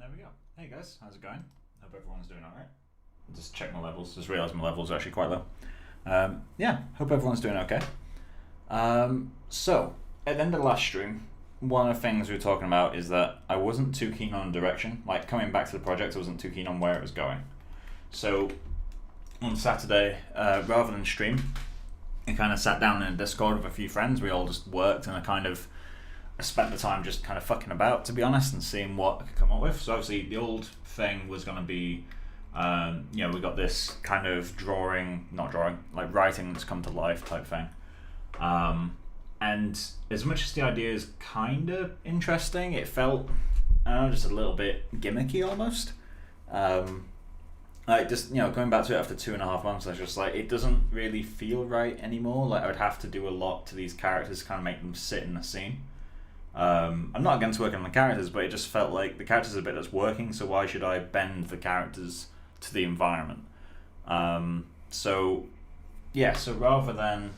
there we go. Hey guys, how's it going? Hope everyone's doing alright. Just check my levels, just realised my levels are actually quite low. Yeah, hope everyone's doing okay. So, at the end of the last stream, one of the things we were talking about is that I wasn't too keen on direction. Like, coming back to the project, I wasn't too keen on where it was going. So, on Saturday, rather than stream, I kind of sat down in a Discord with a few friends. We all just worked, and I spent the time just kind of fucking about, to be honest, and seeing what I could come up with. So obviously the old thing was going to be, we got this kind of writing that's come to life type thing. And as much as the idea is kind of interesting, it felt, I don't know, just a little bit gimmicky almost. Going back to it after 2.5 months, I was just like, it doesn't really feel right anymore. Like, I would have to do a lot to these characters to kind of make them sit in the scene. I'm not against working on the characters, but it just felt like the characters are a bit that's working, so why should I bend the characters to the environment? So rather than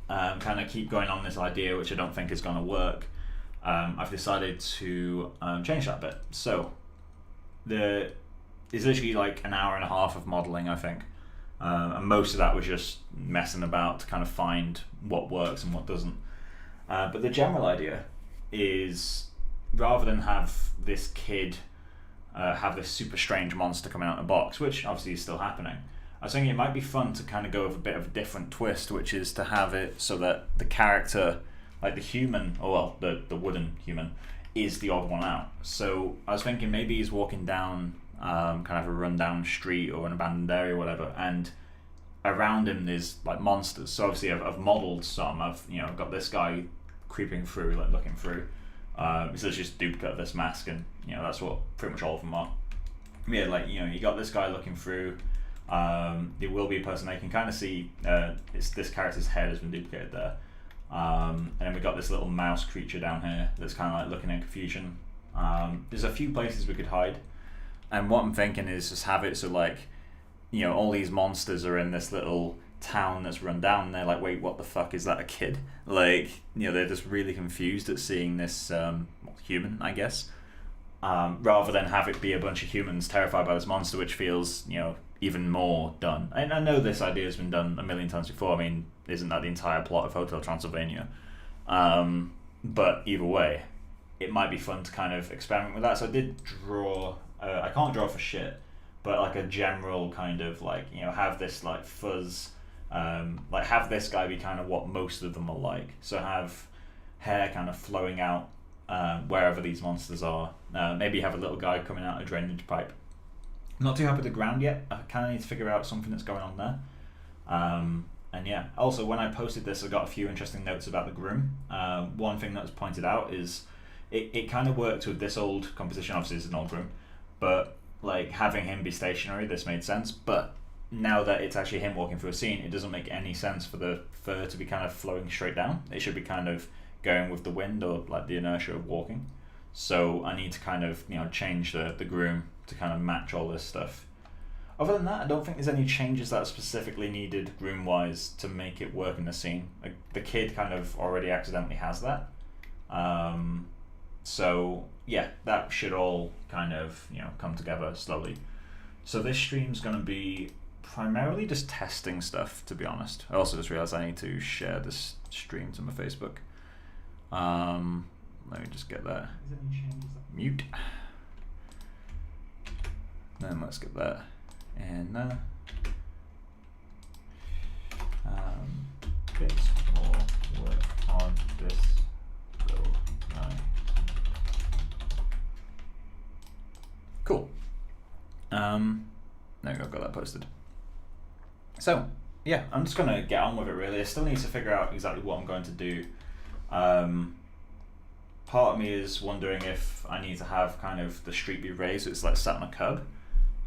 kind of keep going on this idea, which I don't think is going to work, I've decided to change that bit. So it's literally like an hour and a half of modelling, I think, and most of that was just messing about to kind of find what works and what doesn't. But the general idea is, rather than have this kid have this super strange monster coming out of a box, which obviously is still happening, I was thinking it might be fun to kind of go with a bit of a different twist, which is to have it so that the character, like the human, the wooden human, is the odd one out. So I was thinking maybe he's walking down kind of a rundown street or an abandoned area or whatever, and around him there's like monsters. So obviously I've modelled some. I've got this guy creeping through, like looking through. It's just a duplicate of this mask, and that's what pretty much all of them are. Yeah, you got this guy looking through. There will be a person they can kind of see. This character's head has been duplicated there. And then we got this little mouse creature down here that's kind of like looking in confusion. There's a few places we could hide, and what I'm thinking is just have it so like, all these monsters are in this little town that's run down, and they're like, wait, what the fuck, is that a kid? Like, they're just really confused at seeing this human, I guess, rather than have it be a bunch of humans terrified by this monster, which feels even more done. And I know this idea has been done a million times before. I mean, isn't that the entire plot of Hotel Transylvania? But either way, it might be fun to kind of experiment with that. So I did draw, I can't draw for shit, but like a general kind of like, have this like fuzz, like have this guy be kind of what most of them are like. So have hair kind of flowing out wherever these monsters are. Maybe have a little guy coming out a drainage pipe. I'm not too happy with the ground yet. I kind of need to figure out something that's going on there. And yeah, also when I posted this, I got a few interesting notes about the groom. One thing that was pointed out is it kind of worked with this old composition. Obviously it's an old groom, but like having him be stationary, this made sense. But now that it's actually him walking through a scene, it doesn't make any sense for the fur to be kind of flowing straight down. It should be kind of going with the wind or like the inertia of walking. So I need to kind of change the groom to kind of match all this stuff. Other than that, I don't think there's any changes that are specifically needed groom wise to make it work in the scene. Like, the kid kind of already accidentally has that. So yeah, that should all kind of come together slowly. So this stream's going to be primarily just testing stuff, to be honest. I also just realized I need to share this stream to my Facebook. Let me just get that. Mute. Then let's get that in there. Bits more work on this little guy. Cool. There we go, got that posted. So, yeah, I'm just going to get on with it really. I still need to figure out exactly what I'm going to do. Part of me is wondering if I need to have kind of the street be raised so it's like sat on a curb.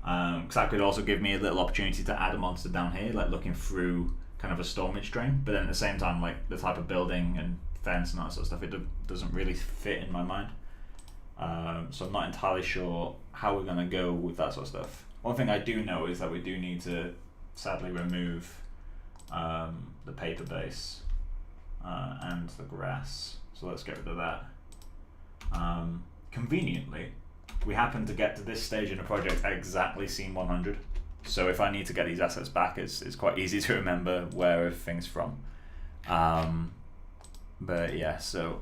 Because that could also give me a little opportunity to add a monster down here, like looking through kind of a stormage drain. But then at the same time, like the type of building and fence and that sort of stuff, it doesn't really fit in my mind. So I'm not entirely sure how we're going to go with that sort of stuff. One thing I do know is that we do need to sadly remove the paper base and the grass. So let's get rid of that. Conveniently, we happen to get to this stage in the project at exactly scene 100. So if I need to get these assets back, it's quite easy to remember where everything's from. But yeah, so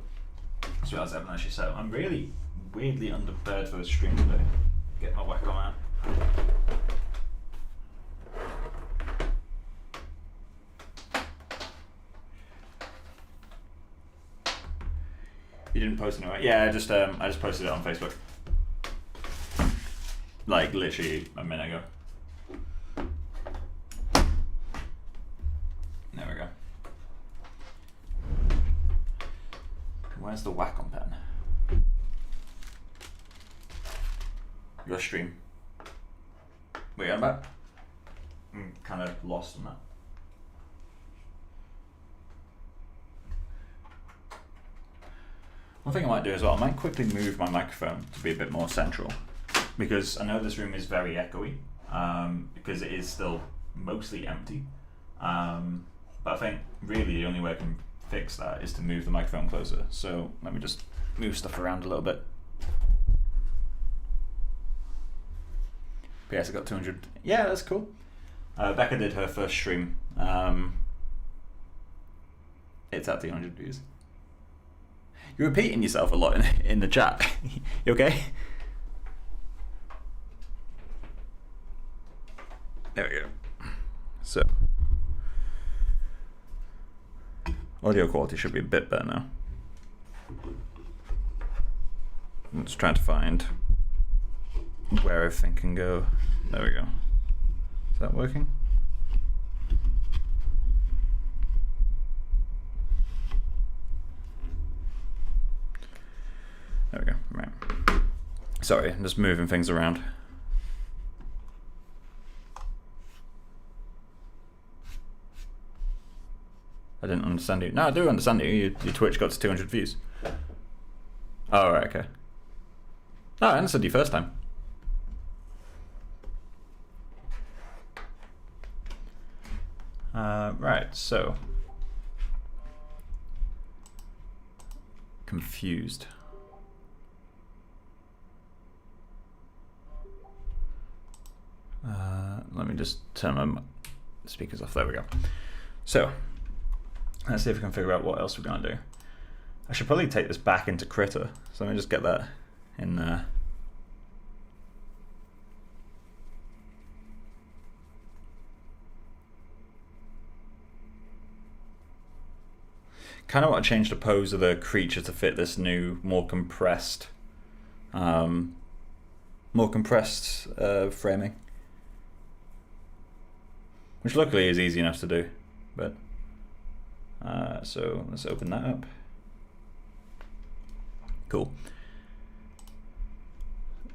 as well as I haven't actually set up. I'm really weirdly underprepared for the stream today. Get my Wacom out. You didn't post it anyway? Yeah, I just posted it on Facebook. Like literally a minute ago. There we go. Where's the Wacom pen? Your stream. Wait, I'm back. I'm kind of lost on that. One thing I might do as well, I might quickly move my microphone to be a bit more central, because I know this room is very echoey, because it is still mostly empty. But I think really the only way I can fix that is to move the microphone closer. So let me just move stuff around a little bit. Yes, I got 200. Yeah, that's cool. Becca did her first stream. It's at 200 views. You're repeating yourself a lot in the chat. You okay? There we go. So, audio quality should be a bit better now. I'm just trying to find where everything can go. There we go. Is that working? There we go. Right. Sorry, I'm just moving things around. I didn't understand you. No, I do understand you. Your Twitch got to 200 views. Oh, right, okay. No, I understood you first time. Right, so. Confused. Let me just turn my speakers off. There we go. So, let's see if we can figure out what else we're going to do. I should probably take this back into Critter. So let me just get that in there. Kind of want to change the pose of the creature to fit this new, more compressed framing. Which luckily is easy enough to do, but so let's open that up. Cool.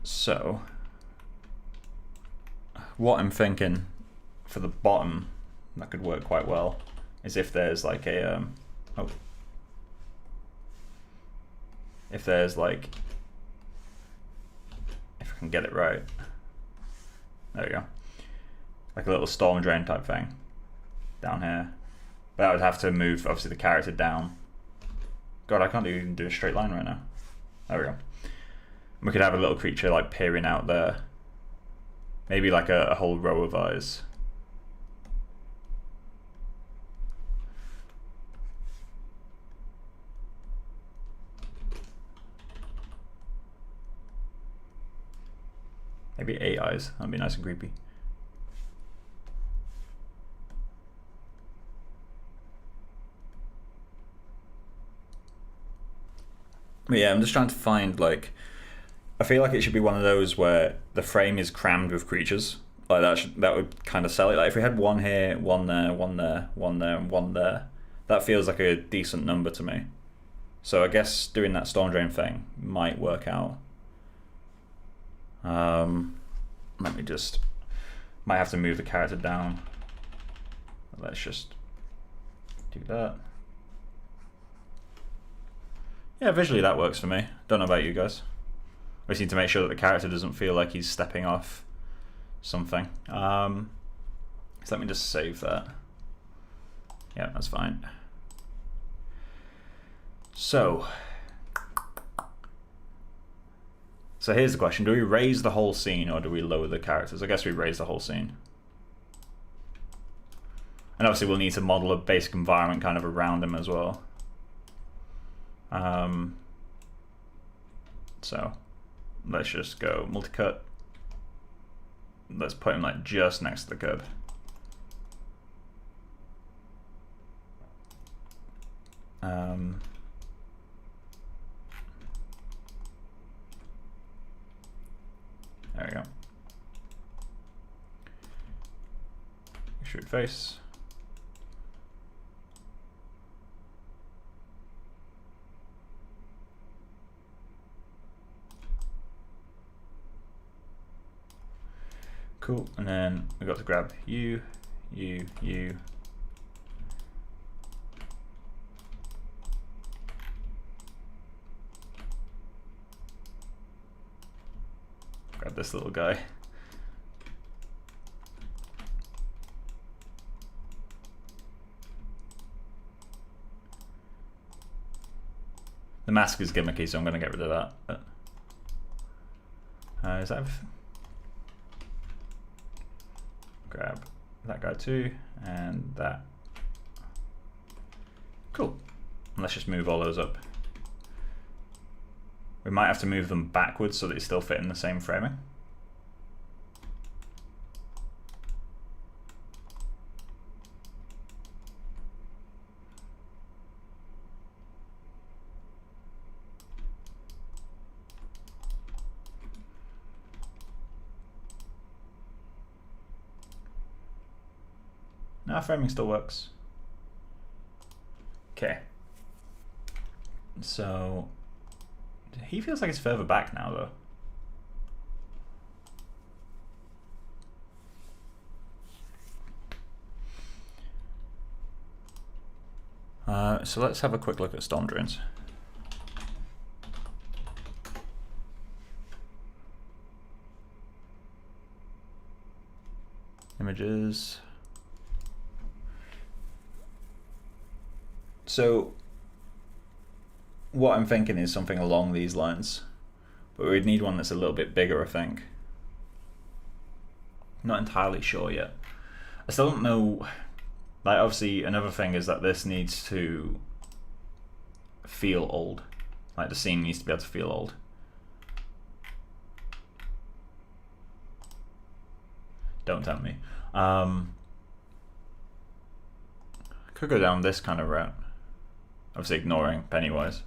So what I'm thinking for the bottom that could work quite well is if there's like a if there's like, if I can get it right, there we go, like a little storm drain type thing down here. But I would have to move obviously the character down. God, I can't even do a straight line right now. There we go. We could have a little creature like peering out there, maybe like a whole row of eyes. Maybe 8 eyes, that'd be nice and creepy. But yeah, I'm just trying to find, like, I feel like it should be one of those where the frame is crammed with creatures. Like that would kind of sell it. Like if we had one here, one there, one there, one there, and one there, that feels like a decent number to me. So I guess doing that storm drain thing might work out. Let me just, might have to move the character down. Let's just do that. Yeah, visually that works for me. Don't know about you guys. We just need to make sure that the character doesn't feel like he's stepping off something. So let me just save that. Yeah, that's fine. So So here's the question, do we raise the whole scene or do we lower the characters? I guess we raise the whole scene. And obviously we'll need to model a basic environment kind of around him as well. So let's just go multi-cut. Let's put him like just next to the curb. There we go. Extrude face. Cool, and then we got to grab you. Grab this little guy. The mask is gimmicky, so I'm going to get rid of that. But, is that everything? Grab that guy too, and that. Cool. And let's just move all those up. We might have to move them backwards so that they still fit in the same framing. No, framing still works. Okay. So he feels like it's further back now, though. So let's have a quick look at storm drains. Images. So what I'm thinking is something along these lines, but we'd need one that's a little bit bigger, I think. Not entirely sure yet. I still don't know. Like, obviously another thing is that this needs to feel old. Like, the scene needs to be able to feel old. Don't tempt me. Could go down this kind of route. Obviously ignoring Pennywise.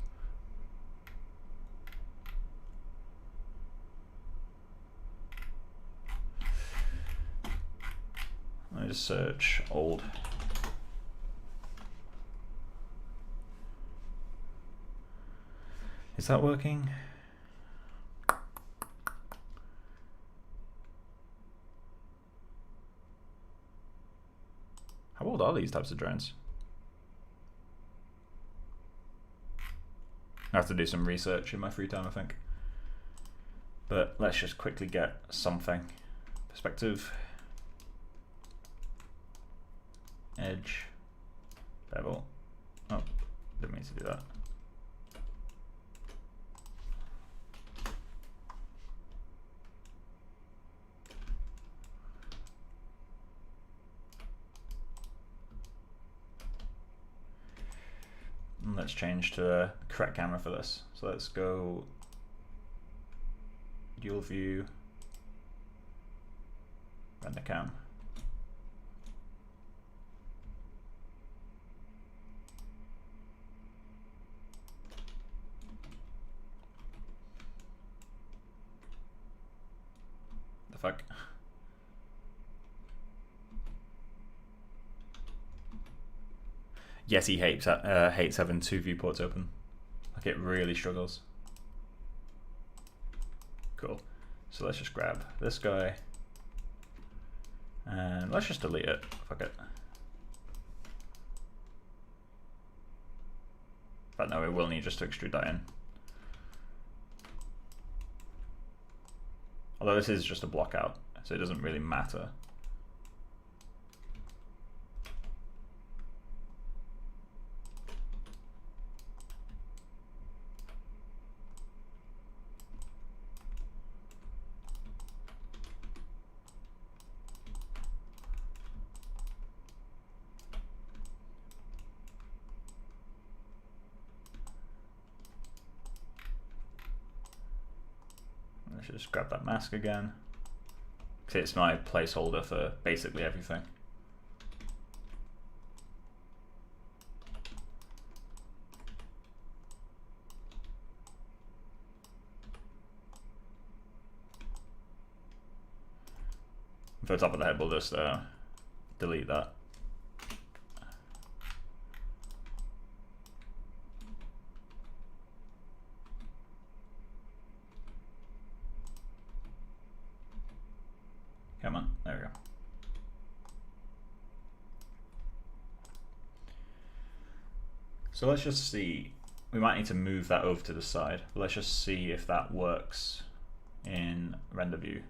Let me just search old. Is that working? How old are these types of drones? I have to do some research in my free time, I think. But let's just quickly get something. Perspective. Edge. Bevel. Oh, didn't mean to do that. And let's change to the correct camera for this. So let's go dual view, render cam. The fuck? Yes, he hates having two viewports open. Like, it really struggles. Cool. So let's just grab this guy and let's just delete it. Fuck it. But no, we will need just to extrude that in. Although this is just a block out, so it doesn't really matter. should just grab that mask again. It's my placeholder for basically everything. For the top of the head, we'll just delete that. Come on, there we go. So let's just see, we might need to move that over to the side. Let's just see if that works in render view.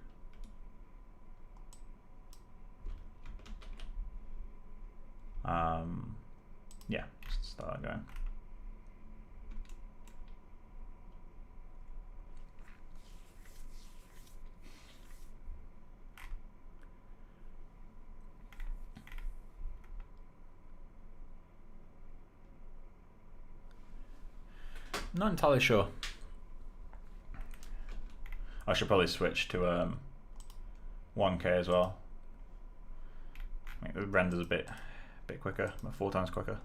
Yeah, let's start going. Not entirely sure. I should probably switch to 1K as well. I think the render's a bit quicker, about 4 times quicker.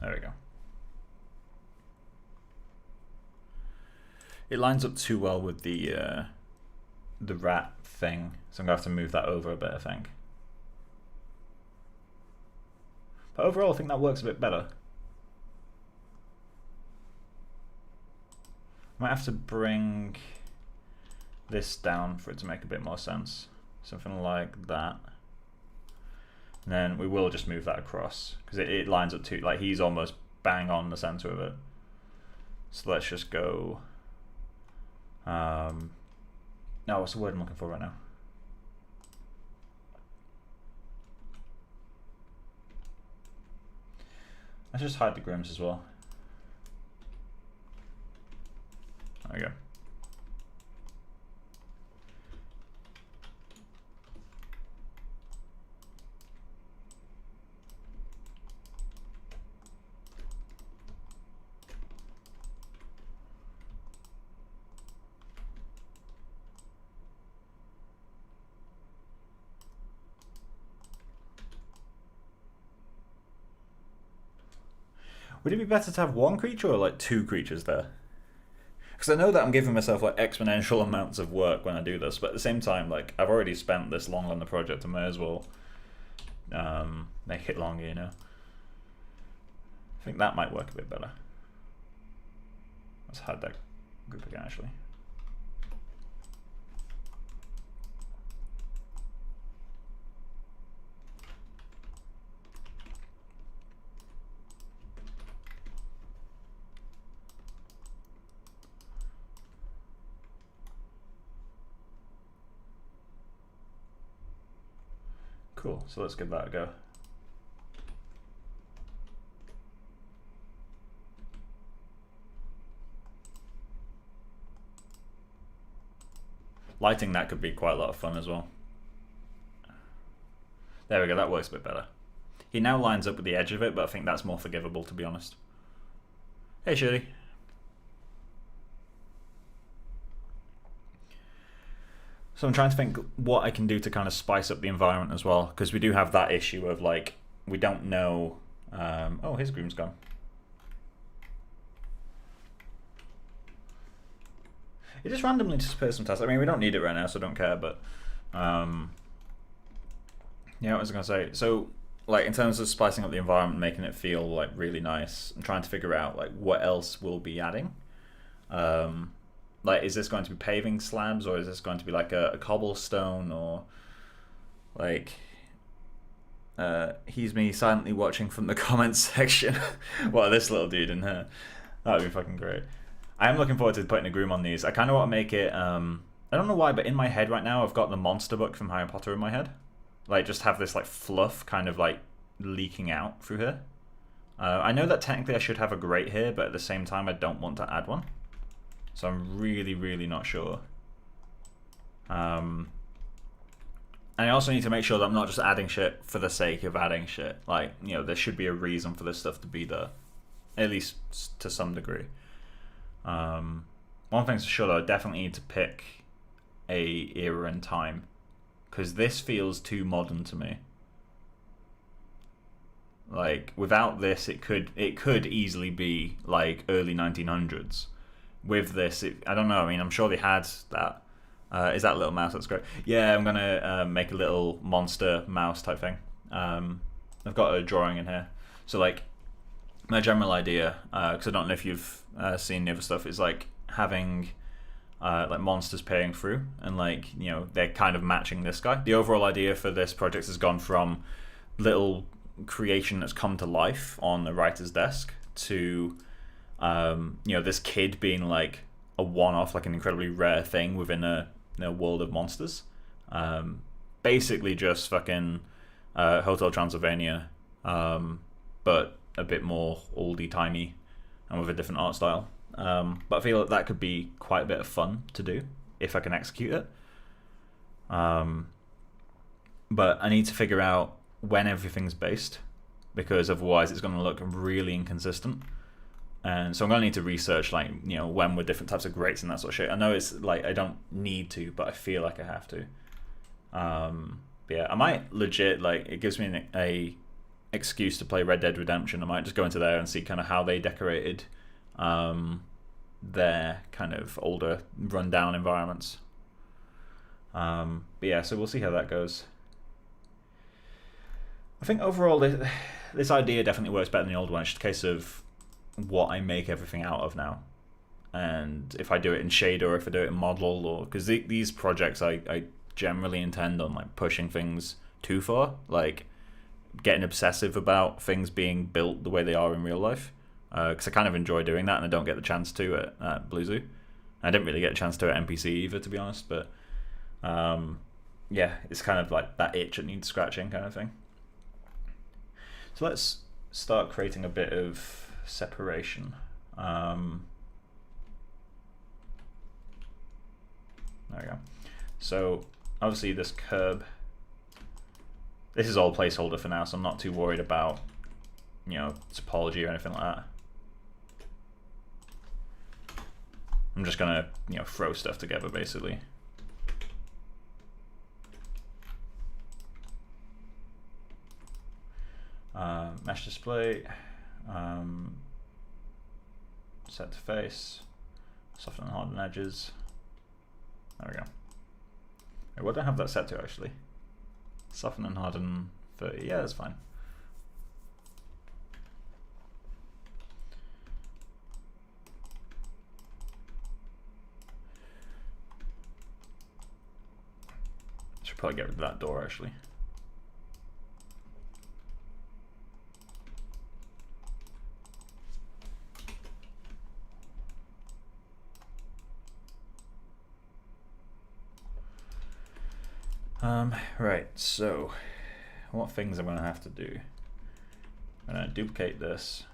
There we go. It lines up too well with the rat thing, so I'm gonna have to move that over a bit, I think. But overall, I think that works a bit better. Might have to bring this down for it to make a bit more sense. Something like that. And then we will just move that across because it lines up to, like, he's almost bang on the center of it. So let's just go. No, what's the word I'm looking for right now? Let's just hide the grims as well. There we go. Would it be better to have one creature or like 2 creatures there? Because I know that I'm giving myself like exponential amounts of work when I do this, but at the same time, like, I've already spent this long on the project, I may as well make it longer, you know? I think that might work a bit better. Let's hide that group again, actually. Cool, so let's give that a go. Lighting that could be quite a lot of fun as well. There we go, that works a bit better. He now lines up with the edge of it, but I think that's more forgivable, to be honest. Hey, Shirley. So I'm trying to think what I can do to kind of spice up the environment as well, because we do have that issue of, like, we don't know. Oh, his groom's gone. It just randomly disappears sometimes. I mean, we don't need it right now, so I don't care, but yeah, what was I going to say? So, like, in terms of spicing up the environment, making it feel, like, really nice, I'm trying to figure out, like, what else we'll be adding. like, is this going to be paving slabs, or is this going to be like a cobblestone, or like, he's me silently watching from the comments section. What, this little dude in here? That'd be fucking great. I am looking forward to putting a groom on these. I kind of want to make it, I don't know why, but in my head right now, I've got the monster book from Harry Potter in my head. Like, just have this, like, fluff kind of, like, leaking out through here. I know that technically I should have a grate here, but at the same time, I don't want to add one. So I'm really, really not sure. And I also need to make sure that I'm not just adding shit for the sake of adding shit. Like, you know, there should be a reason for this stuff to be there. At least to some degree. One thing's for sure, though, I definitely need to pick a era and time. Because this feels too modern to me. Like, without this, it could easily be, like, early 1900s. With this, I don't know, I mean, I'm sure they had that. Is that little mouse? That's great. Yeah, I'm gonna make a little monster mouse type thing. I've got a drawing in here. So, like, my general idea, because I don't know if you've seen the other stuff, is like having like monsters paying through, and like, you know, they're kind of matching this guy. The overall idea for this project has gone from little creation that's come to life on the writer's desk to you know, this kid being like a one-off, like an incredibly rare thing within a world of monsters. Basically just fucking Hotel Transylvania, but a bit more oldie-timey and with a different art style. But I feel like that could be quite a bit of fun to do if I can execute it. But I need to figure out when everything's based, because otherwise it's going to look really inconsistent. And so I'm going to need to research, like, you know, when were different types of grates and that sort of shit. I know it's like I don't need to, but I feel like I have to. But yeah, I might legit, like, it gives me a excuse to play Red Dead Redemption. I might just go into there and see kind of how they decorated their kind of older rundown environments. But yeah, so we'll see how that goes. I think overall this idea definitely works better than the old one. It's just a case of what I make everything out of now, and if I do it in shader or if I do it in model, or because these projects I generally intend on like pushing things too far, like getting obsessive about things being built the way they are in real life, because I kind of enjoy doing that, and I don't get the chance to at Blue Zoo. I didn't really get a chance to at NPC either, to be honest, but yeah, it's kind of like that itch that needs scratching kind of thing. So let's start creating a bit of separation. There we go. So obviously this curb, this is all placeholder for now, so I'm not too worried about, you know, topology or anything like that. I'm just gonna, you know, throw stuff together basically. Mesh display, set to face, soften and harden edges. There we go. Wait, what do I have that set to actually? Soften and harden 30. Yeah, that's fine. Should probably get rid of that door actually. Right, so what things I'm going to have to do? I'm going to duplicate this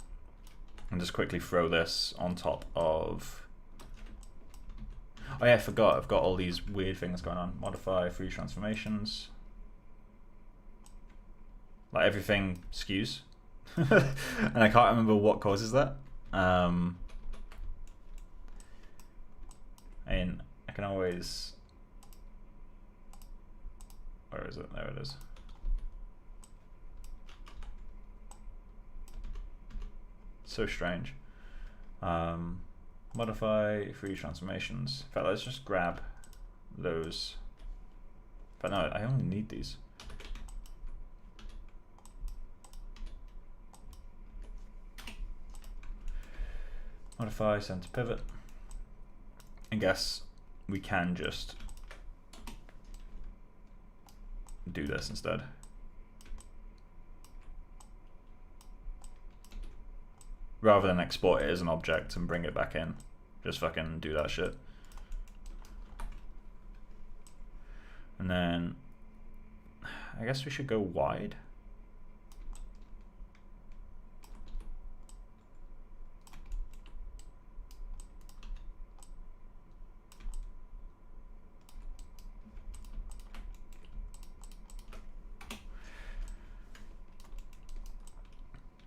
and just quickly throw this on top of... Oh yeah, I forgot, I've got all these weird things going on. Modify, free transformations. Like everything skews. And I can't remember what causes that. And I can always... Where is it? There it is. So strange. Modify, free transformations. In fact, let's just grab those. But no, I only need these. Modify, center pivot. I guess we can just do this instead. Rather than export it as an object and bring it back in. Just fucking do that shit. And then I guess we should go wide.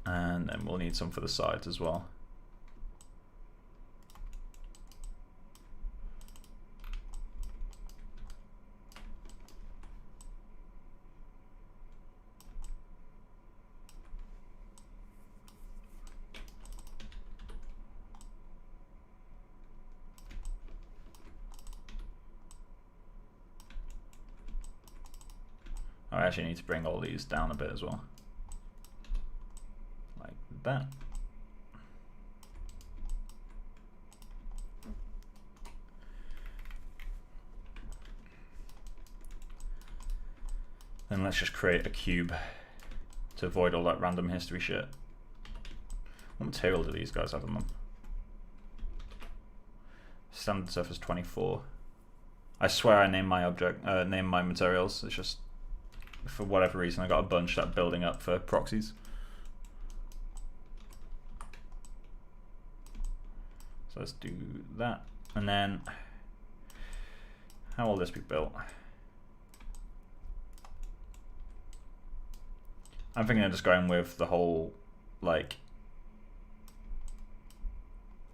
And then we'll need some for the sides as well. I actually need to bring all these down a bit as well. Like that. Then let's just create a cube to avoid all that random history shit. What material do these guys have on them? Standard surface 24. I swear I named my named my materials. It's just, for whatever reason, I got a bunch that building up for proxies. So let's do that. And then, how will this be built? I'm thinking of just going with the whole, like,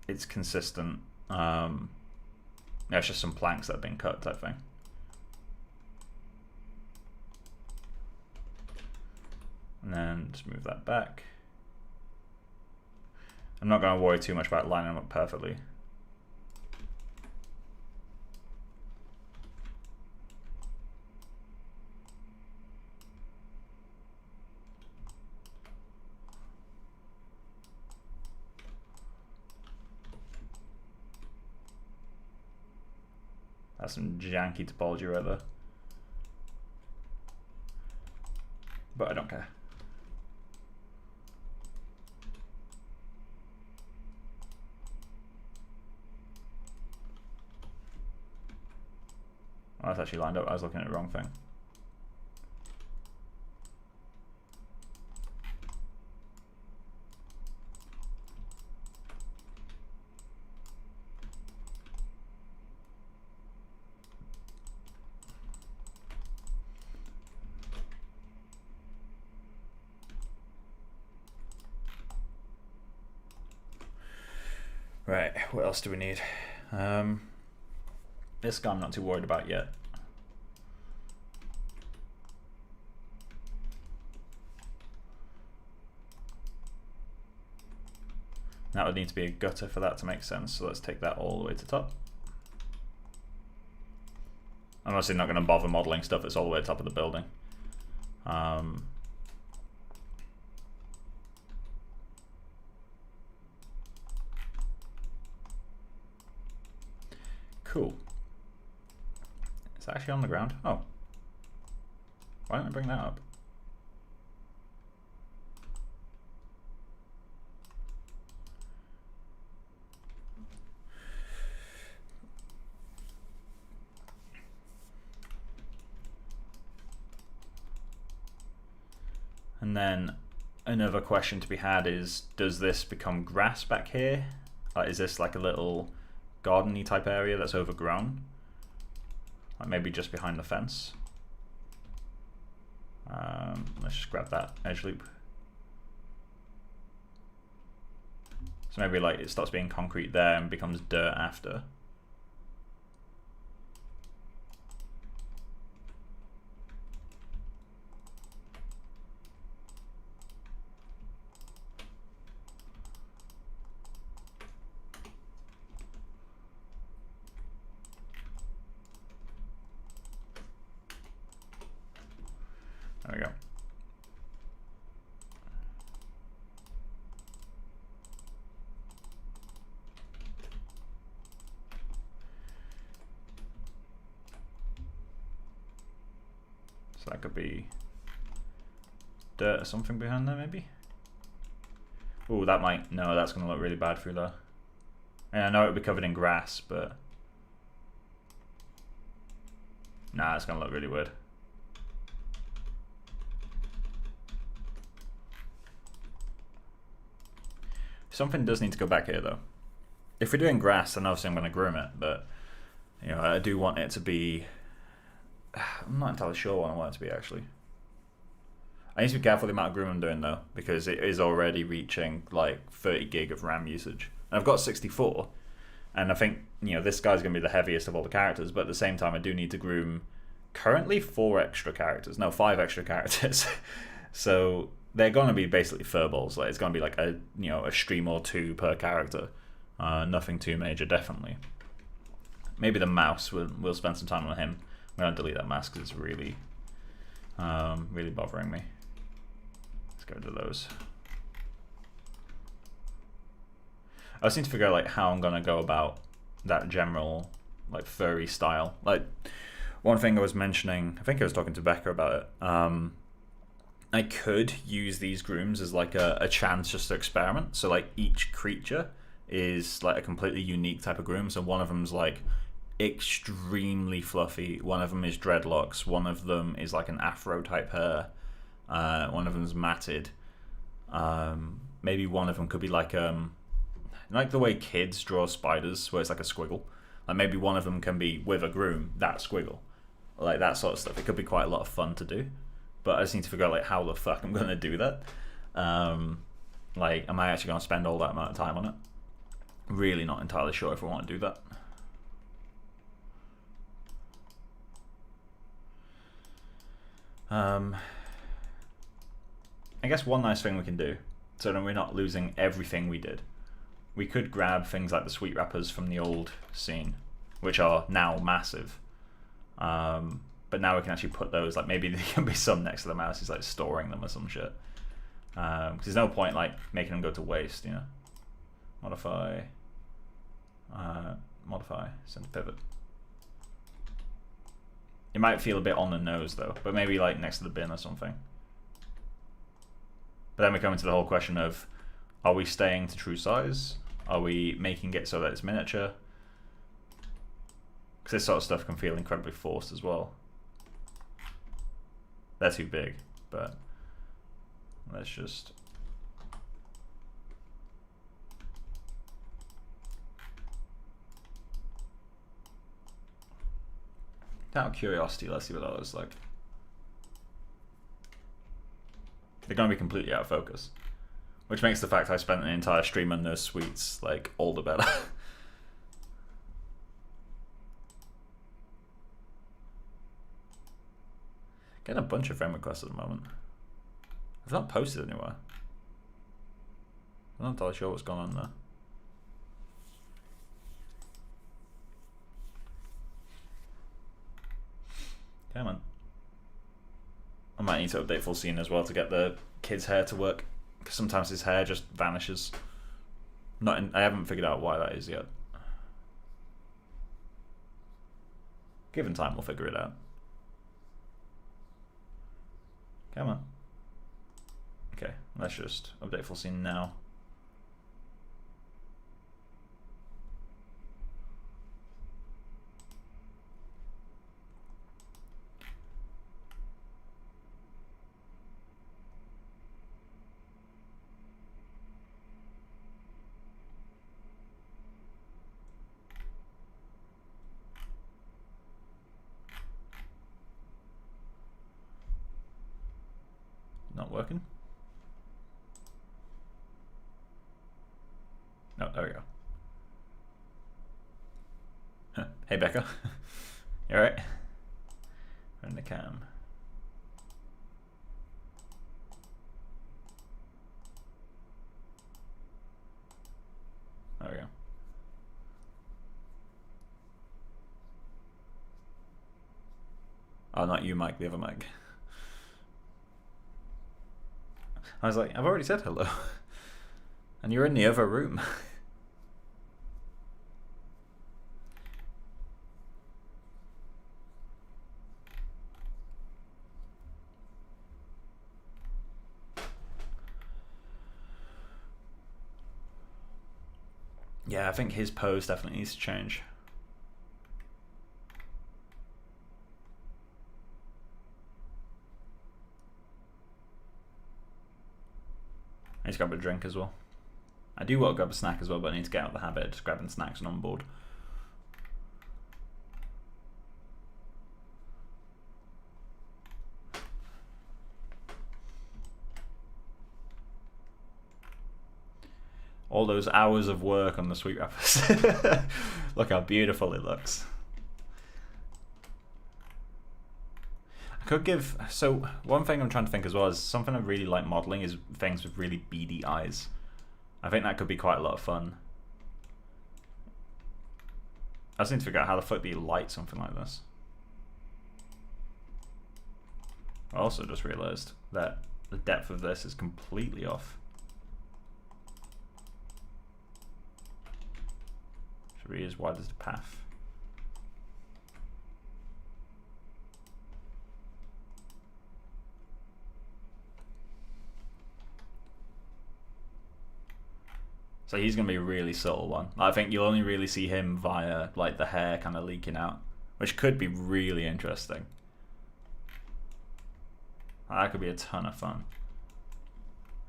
it's consistent. Yeah, it's just some planks that have been cut type thing. And then just move that back. I'm not going to worry too much about lining them up perfectly. That's some janky topology right there. But I don't care. Oh, that's actually lined up. I was looking at the wrong thing. Right, what else do we need? This guy I'm not too worried about yet. That would need to be a gutter for that to make sense, so let's take that all the way to top. I'm obviously not going to bother modeling stuff that's all the way to the top of the building. Cool. It's actually on the ground. Oh. Why don't I bring that up? And then another question to be had is, does this become grass back here? Like, is this like a little garden-y type area that's overgrown? Like maybe just behind the fence. Let's just grab that edge loop. So maybe like it stops being concrete there and becomes dirt after. There we go. So that could be dirt or something behind there, maybe. Oh, that might, no, that's going to look really bad through there. And I know it would be covered in grass, but nah, it's going to look really weird. Something does need to go back here though. If we're doing grass, then obviously I'm going to groom it, but you know, I do want it to be, I'm not entirely sure what I want it to be actually. I need to be careful the amount of groom I'm doing though, because it is already reaching like 30 gig of RAM usage. And I've got 64, and I think, you know, this guy's going to be the heaviest of all the characters, but at the same time I do need to groom currently 5 extra characters. So they're going to be basically furballs. Like, it's going to be like a, you know, a stream or 2 per character. Nothing too major, definitely. Maybe the mouse, we'll spend some time on him. I'm going to delete that mask because it's really, really bothering me. Let's go to those. I just need to figure out like how I'm going to go about that general like furry style. Like, one thing I was mentioning, I think I was talking to Becca about it. I could use these grooms as like a chance just to experiment. So like each creature is like a completely unique type of groom. So one of them's like extremely fluffy. One of them is dreadlocks. One of them is like an afro type hair. One of them's matted. Maybe one of them could be like the way kids draw spiders, where it's like a squiggle. Like maybe one of them can be with a groom, that squiggle, like that sort of stuff. It could be quite a lot of fun to do. But I just need to figure out like how the fuck I'm going to do that. Like, am I actually going to spend all that amount of time on it? Really not entirely sure if I want to do that. I guess one nice thing we can do, so that we're not losing everything we did, we could grab things like the sweet wrappers from the old scene, which are now massive. But now we can actually put those, like maybe there can be some next to the mouse, is like storing them or some shit. Because there's no point like making them go to waste, you know. Modify, center pivot. It might feel a bit on the nose though, but maybe like next to the bin or something. But then we come into the whole question of, are we staying to true size? Are we making it so that it's miniature? Because this sort of stuff can feel incredibly forced as well. They're too big, but let's just... Out of curiosity, let's see what that looks like. They're going to be completely out of focus, which makes the fact I spent an entire stream on those sweets like all the better. Getting a bunch of friend requests at the moment. I've not posted anywhere. I'm not entirely sure what's going on there. Come on. I might need to update full scene as well to get the kid's hair to work, because sometimes his hair just vanishes. I haven't figured out why that is yet. Given time, we'll figure it out. Come on. Okay, let's just update full scene now. Not working? No, there we go. Hey Becca. You alright? Run the cam. There we go. Oh, not you, Mike, the other Mike. I was like, I've already said hello. And you're in the other room. Yeah, I think his pose definitely needs to change. I need to grab a drink as well. I do want to grab a snack as well, but I need to get out of the habit of just grabbing snacks when I'm bored. All those hours of work on the sweet wrappers. Look how beautiful it looks. I could give... So, one thing I'm trying to think as well is something I really like modelling is things with really beady eyes. I think that could be quite a lot of fun. I just need to figure out how the fuck do you light something like this. I also just realised that the depth of this is completely off. Should be as wide as the path. So he's going to be a really subtle one. I think you'll only really see him via like the hair kind of leaking out, which could be really interesting. That could be a ton of fun.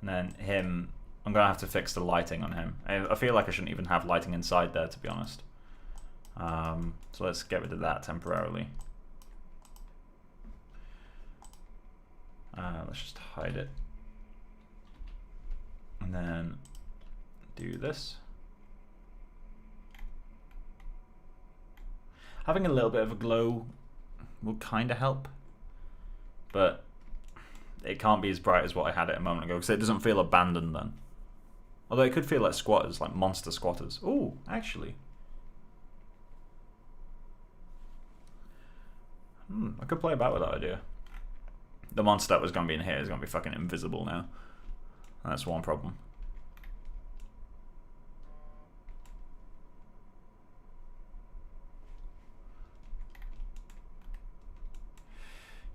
And then him, I'm going to have to fix the lighting on him. I feel like I shouldn't even have lighting inside there, to be honest. So let's get rid of that temporarily. Let's just hide it. And then do this. Having a little bit of a glow will kind of help, but it can't be as bright as what I had it a moment ago because it doesn't feel abandoned then. Although it could feel like squatters, like monster squatters. Oh, actually. I could play about with that idea. The monster that was going to be in here is going to be fucking invisible now. That's one problem.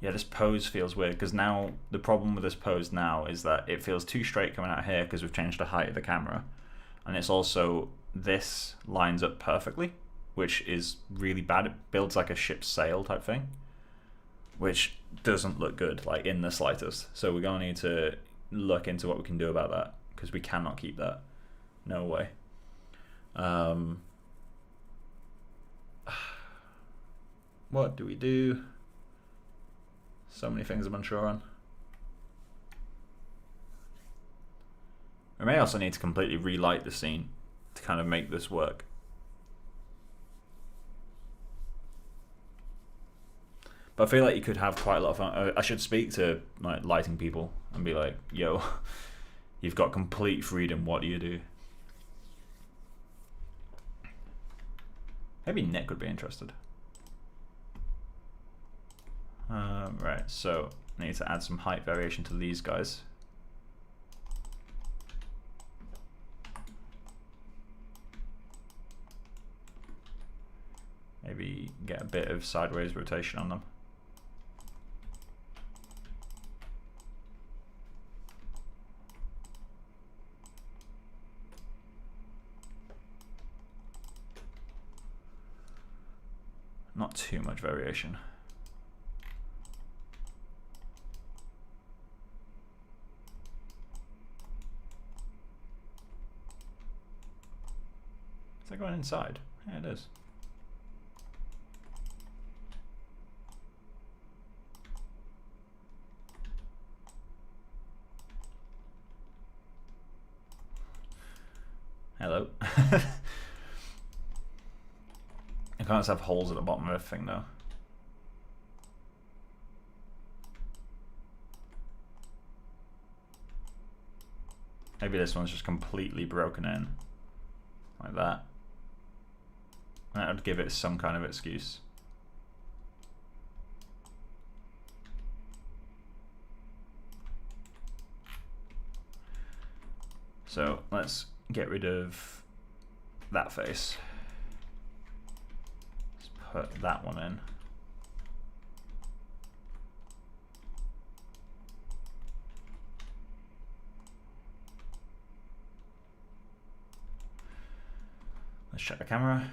Yeah, this pose feels weird because now the problem with this pose now is that it feels too straight coming out here because we've changed the height of the camera, and it's also this lines up perfectly, which is really bad. It builds like a ship's sail type thing, which doesn't look good like in the slightest. So we're gonna need to look into what we can do about that because we cannot keep that. No way. What do we do? So many things I'm unsure on. We may also need to completely relight the scene to kind of make this work. But I feel like you could have quite a lot of fun. I should speak to like lighting people and be like, yo, you've got complete freedom, what do you do? Maybe Nick would be interested. Right, so I need to add some height variation to these guys. Maybe get a bit of sideways rotation on them. Not too much variation. Is that going inside? Yeah, it is. Hello. I can't just have holes at the bottom of everything though. Maybe this one's just completely broken in. Like that. That would give it some kind of excuse. So let's get rid of that face. Let's put that one in. Let's check the camera.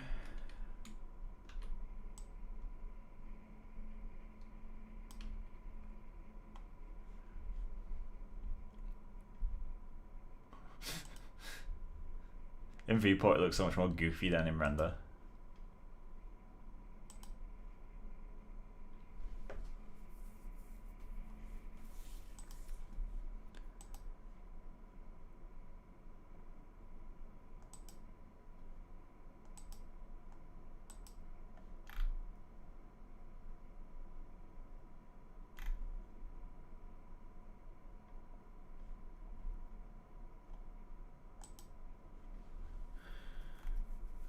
In viewport it looks so much more goofy than in render.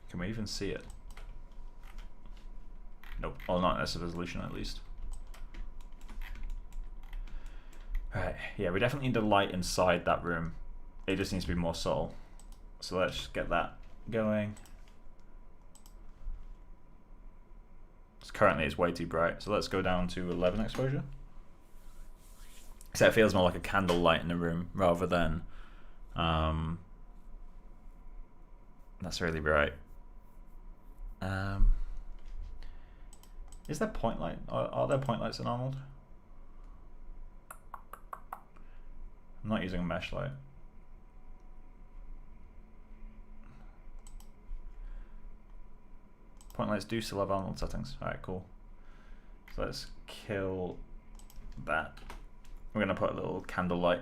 Can we even see it? Nope. Well, not in this resolution at least. Right. Yeah, we definitely need the light inside that room. It just needs to be more subtle. So let's just get that going. Currently it's way too bright, so let's go down to 11 exposure. So it feels more like a candle light in the room rather than that's really bright. Is there point light? Are there point lights in Arnold? I'm not using a mesh light. Point lights do still have Arnold settings. Alright, cool. So let's kill that. We're gonna put a little candle light.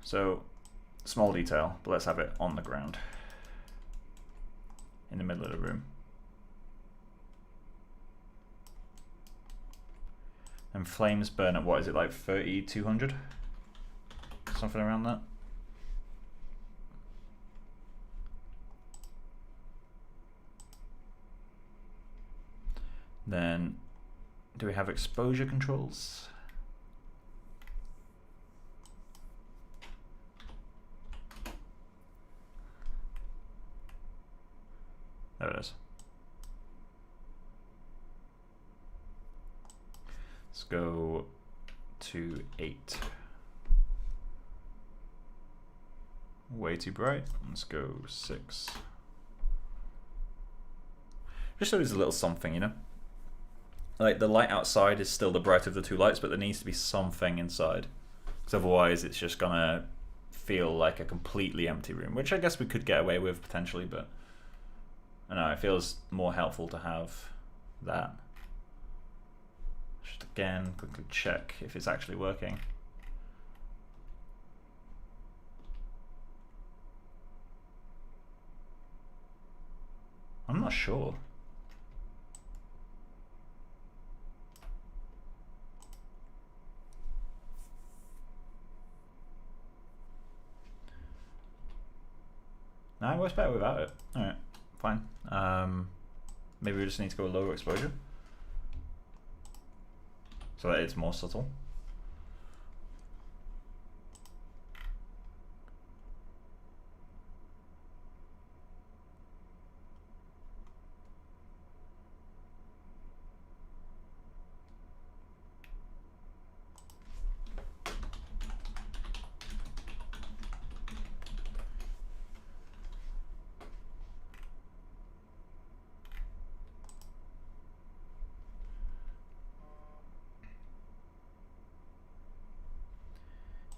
So, small detail, but let's have it on the ground. In the middle of the room. And flames burn at, what is it, like 3200? Something around that. Then, do we have exposure controls? There it is. Let's go to 8. Way too bright. Let's go 6. Just so there's a little something, you know? Like the light outside is still the brighter of the two lights, but there needs to be something inside. Because otherwise it's just gonna feel like a completely empty room, which I guess we could get away with potentially, but I don't know, it feels more helpful to have that. Just again, quickly check if it's actually working. I'm not sure. No, it works better without it. Alright, fine. Maybe we just need to go lower exposure so that it's more subtle.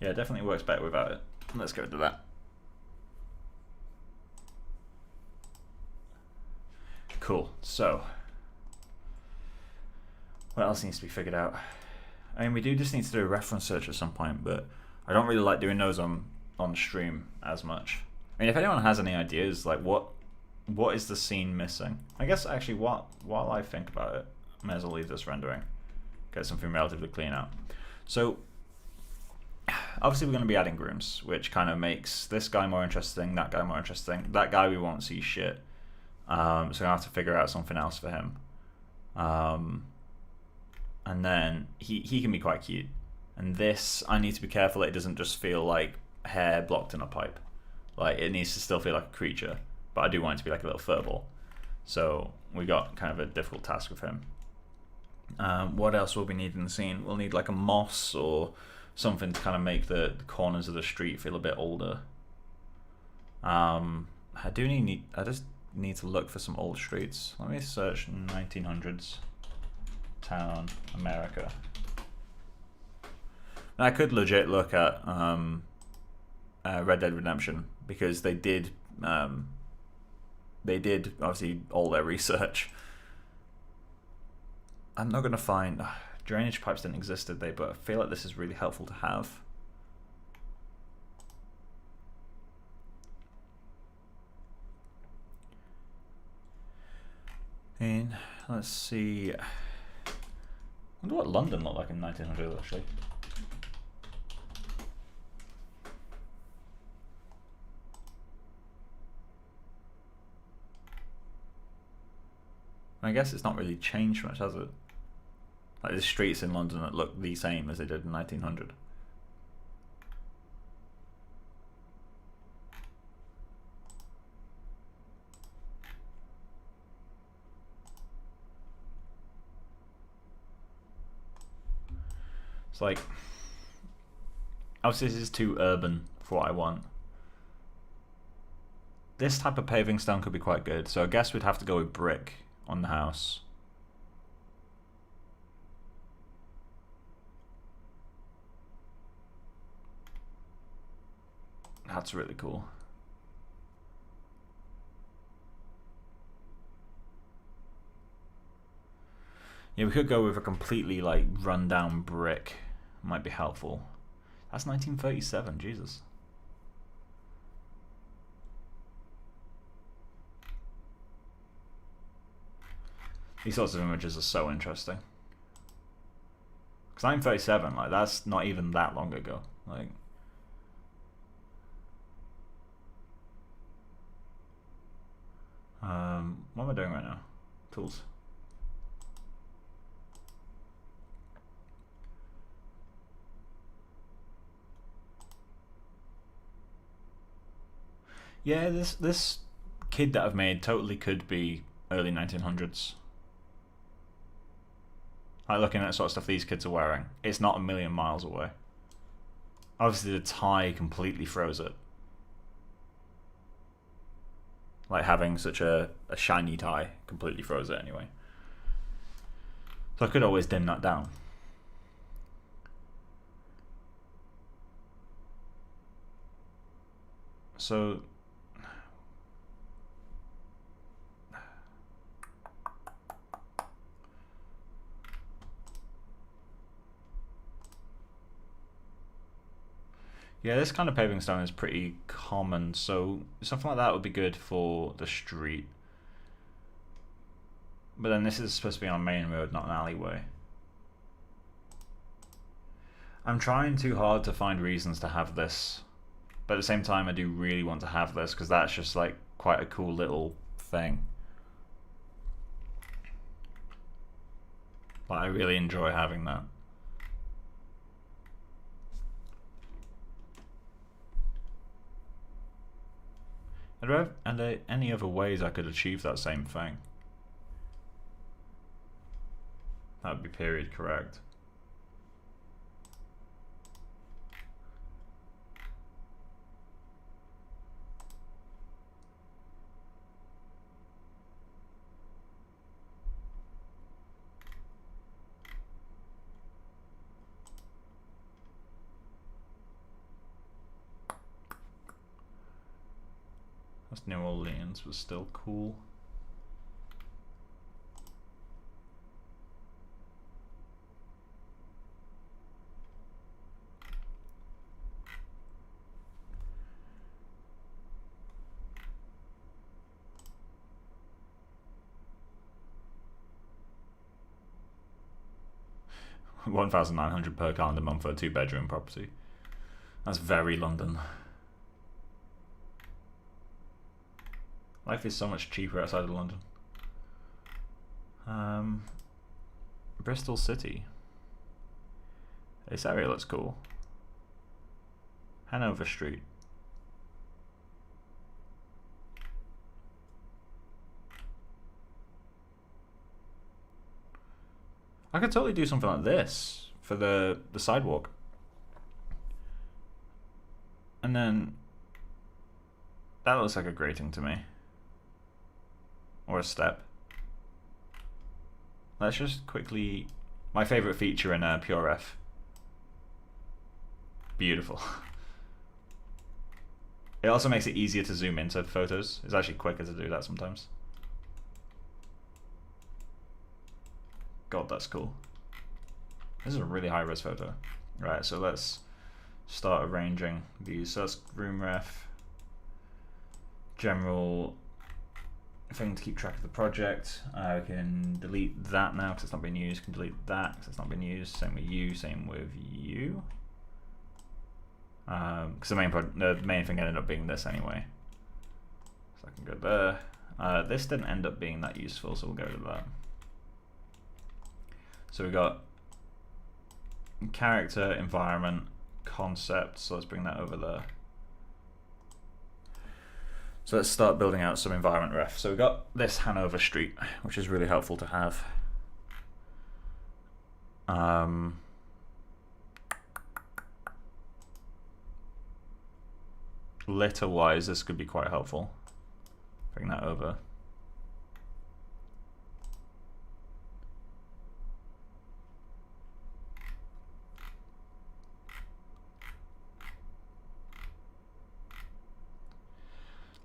Yeah, it definitely works better without it. Let's go to that. Cool, so what else needs to be figured out? I mean, we do just need to do a reference search at some point, but I don't really like doing those on stream as much. I mean, if anyone has any ideas, like what is the scene missing? I guess actually while I think about it, I may as well leave this rendering. Get something relatively clean out. So obviously we're going to be adding grooms, which kind of makes this guy more interesting, that guy more interesting. That guy we won't see shit. So I have to figure out something else for him. And then he can be quite cute. And this, I need to be careful that it doesn't just feel like hair blocked in a pipe. Like, it needs to still feel like a creature, but I do want it to be like a little furball. So we got kind of a difficult task with him. What else will we need in the scene? We'll need like a moss or something to kind of make the corners of the street feel a bit older. I just need to look for some old streets. Let me search 1900s town America. And I could legit look at Red Dead Redemption, because they did obviously all their research. I'm not gonna find drainage pipes didn't exist, did they? But I feel like this is really helpful to have. And let's see. I wonder what London looked like in 1900 actually. I guess it's not really changed much, has it? Like there's streets in London that look the same as they did in 1900. It's like, obviously this is too urban for what I want. This type of paving stone could be quite good, so I guess we'd have to go with brick on the house. That's really cool. Yeah, we could go with a completely like run-down brick. Might be helpful. That's 1937, Jesus. These sorts of images are so interesting. Because 1937, like that's not even that long ago. Like, what am I doing right now? Tools. Yeah, this kid that I've made totally could be early 1900s. Like looking at the sort of stuff these kids are wearing, it's not a million miles away. Obviously the tie completely throws it. Like having such a shiny tie completely throws it anyway. So I could always dim that down. So yeah, this kind of paving stone is pretty common, so something like that would be good for the street. But then this is supposed to be on a main road, not an alleyway. I'm trying too hard to find reasons to have this, but at the same time I do really want to have this, because that's just like quite a cool little thing. But I really enjoy having that. Are there any other ways I could achieve that same thing? That would be period correct. That's New Orleans was still cool. $1,900 per calendar month for a 2-bedroom property. That's very London. Life is so much cheaper outside of London. Bristol City. This area looks cool. Hanover Street. I could totally do something like this for the sidewalk. And then that looks like a grating to me. Or a step. Let's just quickly... My favorite feature in PureRef. Beautiful. It also makes it easier to zoom into photos. It's actually quicker to do that sometimes. God, that's cool. This is a really high-res photo. Right, so let's start arranging these. So that's room ref. General thing to keep track of the project. I can delete that now because it's not being used. Can delete that because it's not being used. Same with you. Same with you. Because the main thing ended up being this anyway. So I can go there. This didn't end up being that useful, so we'll go to that. So we got character, environment, concept. So let's bring that over there. So let's start building out some environment ref. So we've got this Hanover Street, which is really helpful to have. Litter-wise, this could be quite helpful. Bring that over.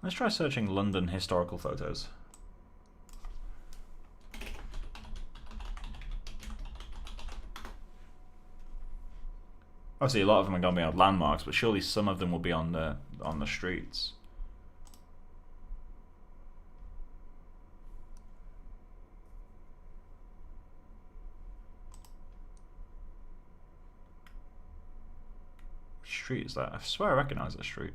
Let's try searching London historical photos. Obviously, a lot of them are going to be on landmarks, but surely some of them will be on the streets. Which street is that? I swear I recognize that street.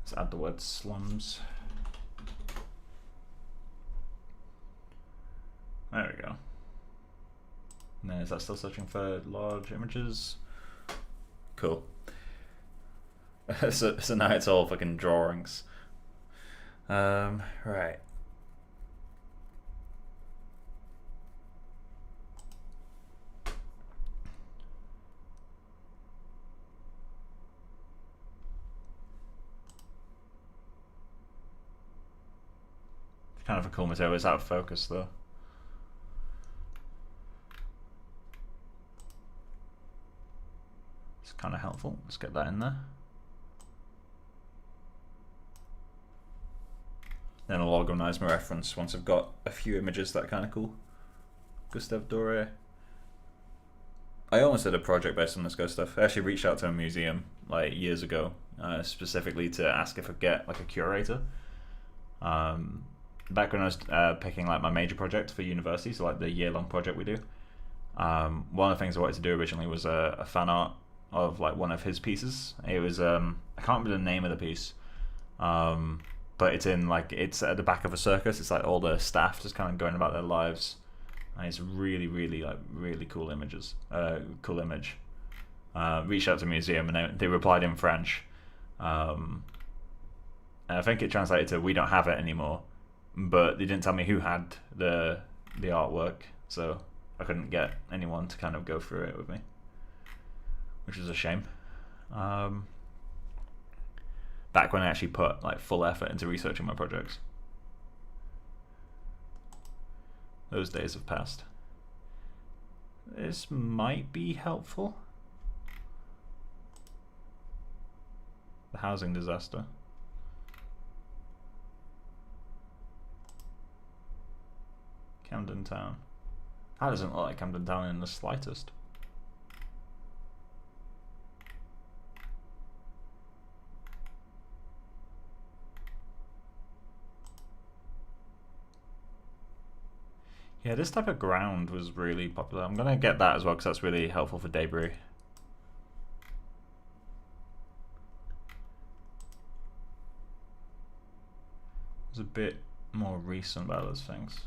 Let's add the word slums. There we go. And then is that still searching for large images? Cool. So now it's all fucking drawings. Right. Kind of a cool material. It's out of focus though. It's kind of helpful. Let's get that in there. Then I'll organize my reference once I've got a few images that are kind of cool. Gustave Doré. I almost did a project based on this ghost stuff. I actually reached out to a museum like years ago, specifically to ask if I could get like a curator. Back when I was picking like my major project for university, so like the year-long project we do, one of the things I wanted to do originally was a fan art of like one of his pieces. It was I can't remember the name of the piece, but it's in like it's at the back of a circus. It's like all the staff just kind of going about their lives, and it's really cool images. Cool image. Reached out to a museum and they replied in French, and I think it translated to "We don't have it anymore." But they didn't tell me who had the artwork, so I couldn't get anyone to kind of go through it with me, which is a shame. Back when I actually put like full effort into researching my projects. Those days have passed. This might be helpful. The housing disaster. Camden Town. That doesn't look like Camden Town in the slightest. Yeah, this type of ground was really popular. I'm gonna get that as well because that's really helpful for debris. It's a bit more recent about those things.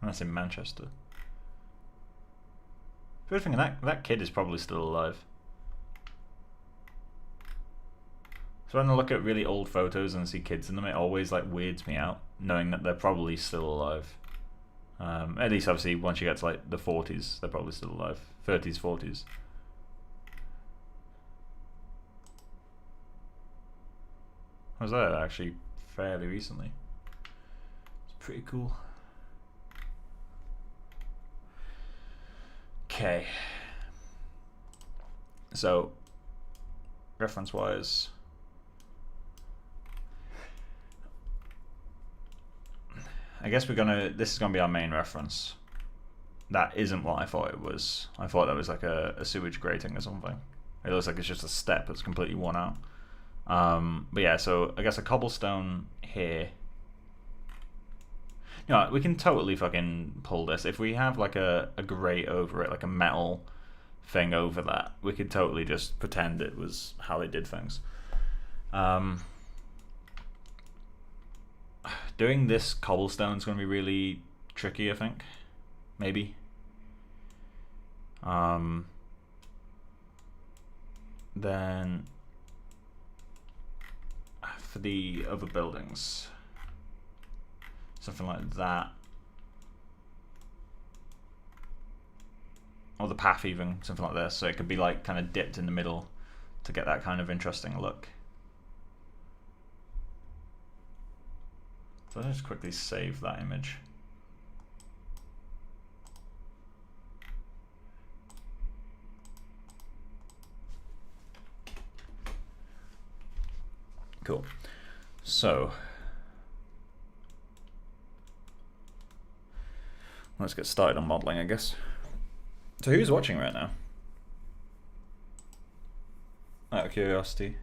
And that's in Manchester. Good thing that kid is probably still alive. So when I look at really old photos and see kids in them, it always like weirds me out, knowing that they're probably still alive. At least obviously once you get to like the 40s, they're probably still alive. 30s, 40s. I was there actually fairly recently. It's pretty cool. Okay. So, reference-wise, I guess this is gonna be our main reference. That isn't what I thought it was. I thought that was like a sewage grating or something. It looks like it's just a step that's completely worn out. But yeah, so I guess a cobblestone here. You know, we can totally fucking pull this. If we have like a grate over it, like a metal thing over that, we could totally just pretend it was how they did things. Doing this cobblestone is going to be really tricky, I think. Maybe. Then for the other buildings, something like that, or the path even, something like this, so it could be like kind of dipped in the middle to get that kind of interesting look. So I'll just quickly save that image. Cool. So let's get started on modeling, I guess. So who's watching right now? Out of curiosity.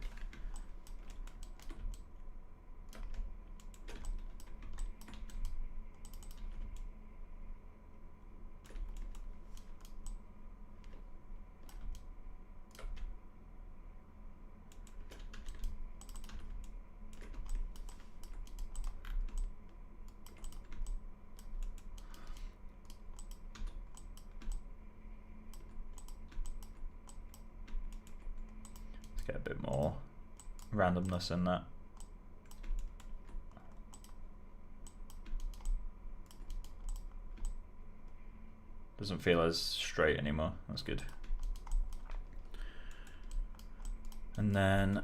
Get a bit more randomness in that. Doesn't feel as straight anymore. That's good. And then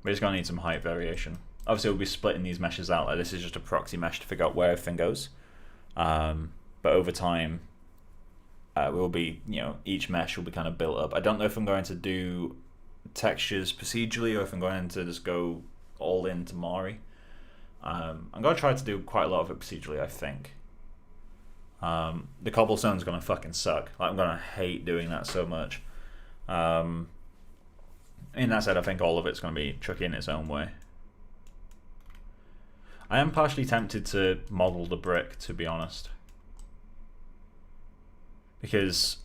we're just gonna need some height variation. Obviously we'll be splitting these meshes out. Like this is just a proxy mesh to figure out where everything goes. But over time, we'll be, each mesh will be kind of built up. I don't know if I'm going to do textures procedurally or if I'm going to just go all into Mari. I'm going to try to do quite a lot of it procedurally, I think. The cobblestone's going to fucking suck. Like, I'm going to hate doing that so much. In that said, I think all of it's going to be tricky in its own way. I am partially tempted to model the brick, to be honest, because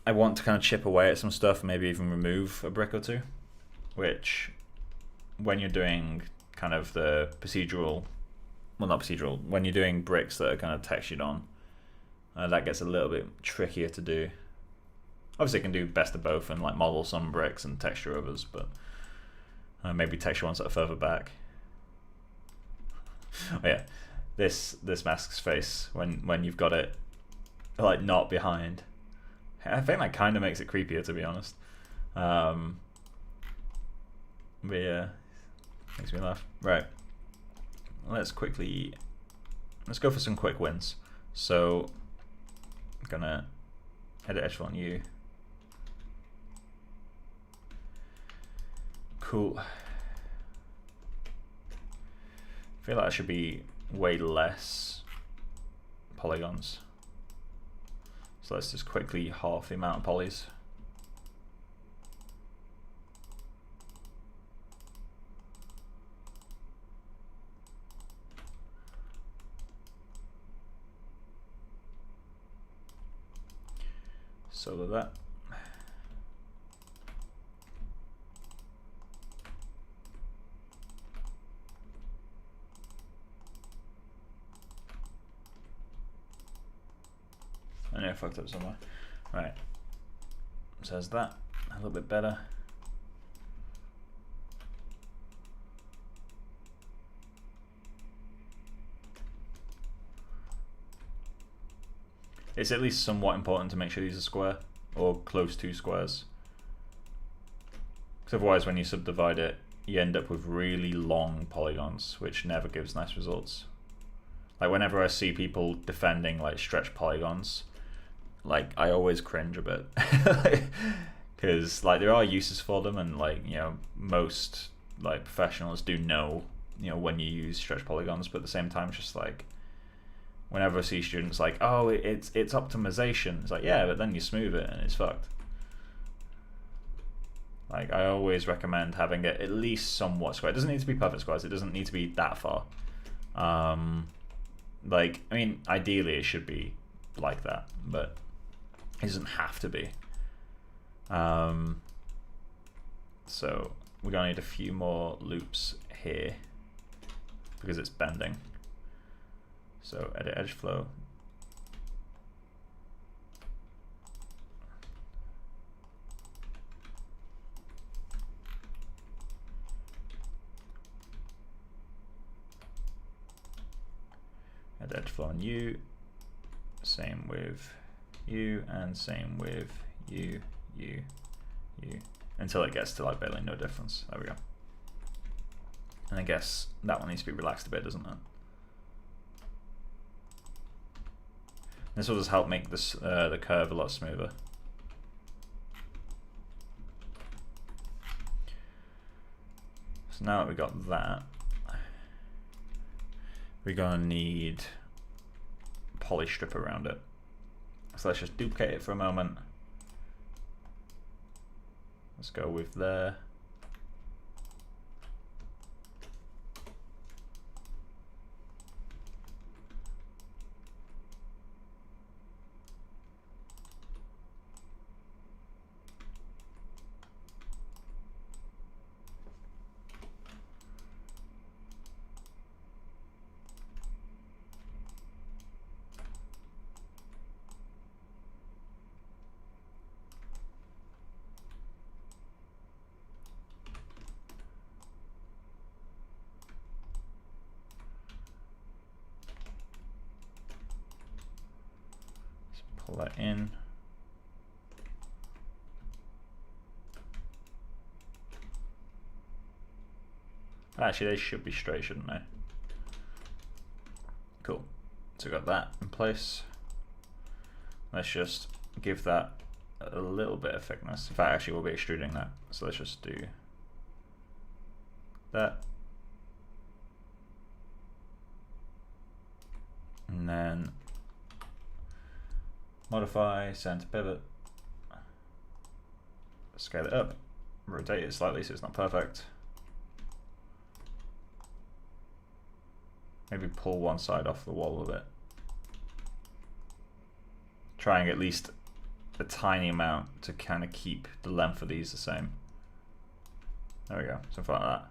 I want to kind of chip away at some stuff, maybe even remove a brick or two, which when you're doing kind of the procedural, well not procedural, when you're doing bricks that are kind of textured on, that gets a little bit trickier to do. Obviously I can do best of both and like model some bricks and texture others, but maybe texture ones that are further back. Oh yeah, this mask's face when you've got it like not behind. I think that kind of makes it creepier, to be honest. But yeah, makes me laugh. Right, let's go for some quick wins. So I'm gonna edit edge on you. Cool. I feel like that should be way less polygons. So let's just quickly half the amount of polys. solo that. I know I fucked up somewhere. Right. Says that a little bit better. It's at least somewhat important to make sure these are square or close to squares. Because otherwise when you subdivide it, you end up with really long polygons, which never gives nice results. Like whenever I see people defending like stretched polygons, like I always cringe a bit. Because like there are uses for them, and like, you know, most like professionals do know, you know, when you use stretched polygons, but at the same time it's just like, whenever I see students like, oh, it's optimization, it's like, yeah, but then you smooth it and it's fucked. Like I always recommend having it at least somewhat square. It doesn't need to be perfect squares, it doesn't need to be that far. Like, I mean, ideally it should be like that, but it doesn't have to be. So we're gonna need a few more loops here because it's bending. So edit edge flow. Edit edge flow on you. Same with you, and same with you, you, until it gets to like barely no difference. There we go. And I guess that one needs to be relaxed a bit, doesn't it? This will just help make this the curve a lot smoother. So now that we got that, we're gonna need a poly strip around it. So let's just duplicate it for a moment. Let's go with there. Pull that in. Actually, they should be straight, shouldn't they? Cool. So we've got that in place. Let's just give that a little bit of thickness. In fact, actually, we'll be extruding that. So let's just do that. And then modify, center pivot, scale it up, rotate it slightly so it's not perfect. Maybe pull one side off the wall a bit. Trying at least a tiny amount to kind of keep the length of these the same. There we go, something like that.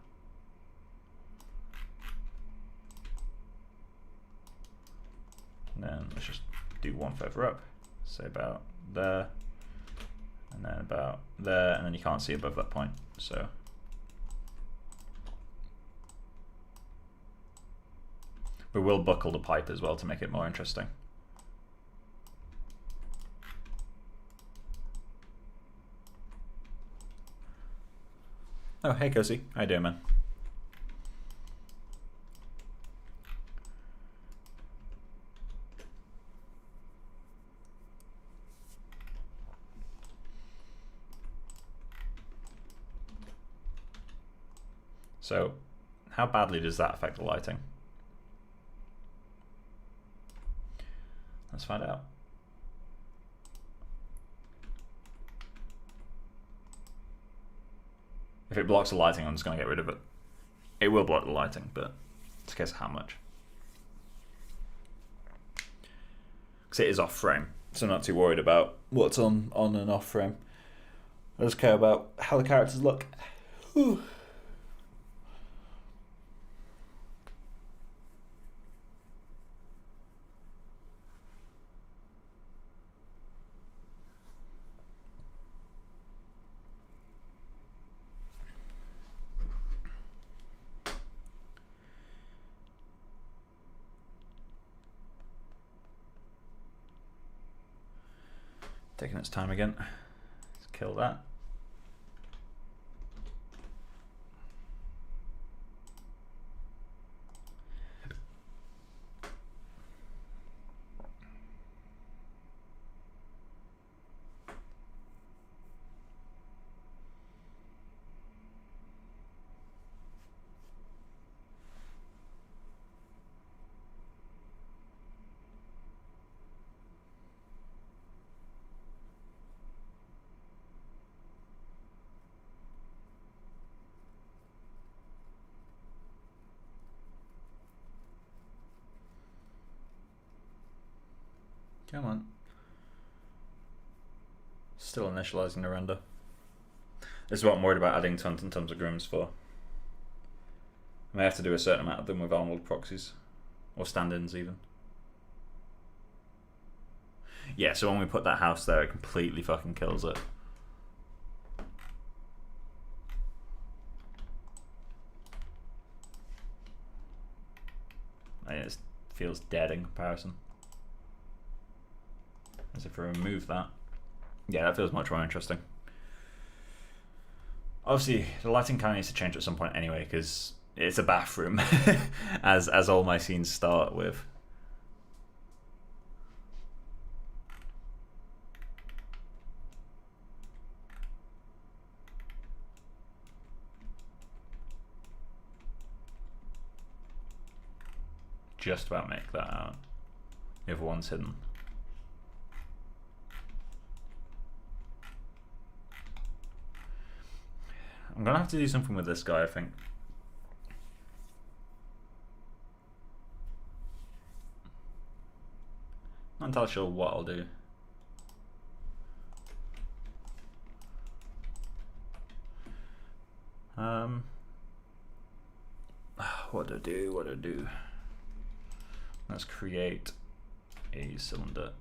And then let's just do one further up. Say about there, and then about there, and then you can't see above that point. So we will buckle the pipe as well to make it more interesting. Oh, hey Cozy, how you doing, man? So how badly does that affect the lighting? Let's find out. If it blocks the lighting, I'm just going to get rid of it. It will block the lighting, but it's a case of how much. Because it is off frame, So I'm not too worried about what's on and off frame. I just care about how the characters look. Whew. Taking its time again. Let's kill that. Come on. Still initializing the render. This is what I'm worried about adding tons and tons of grooms for. I may have to do a certain amount of them with Arnold proxies. Or stand-ins even. Yeah, so when we put that house there, it completely fucking kills it. And it feels dead in comparison. As if we remove that. Yeah, that feels much more interesting. Obviously, the lighting kind of needs to change at some point anyway, because it's a bathroom, as all my scenes start with. Just about make that out. The other one's hidden. I'm gonna have to do something with this guy, I think. Not entirely sure what I'll do. What do I do? What do I do? Let's create a cylinder.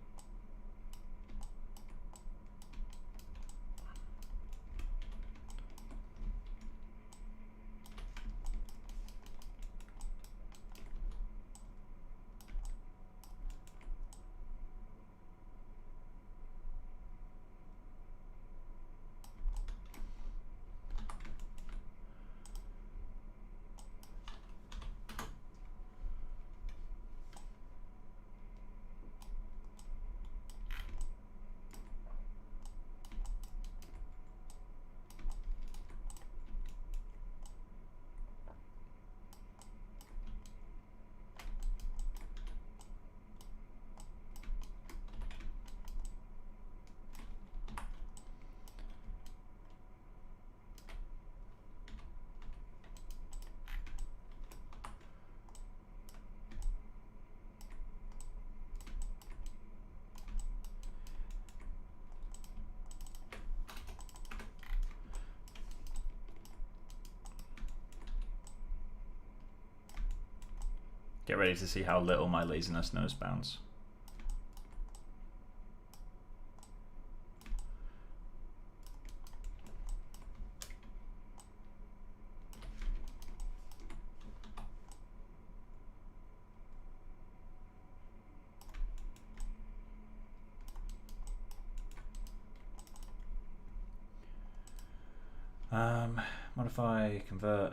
Get ready to see how little my laziness knows bounds. Modify, convert.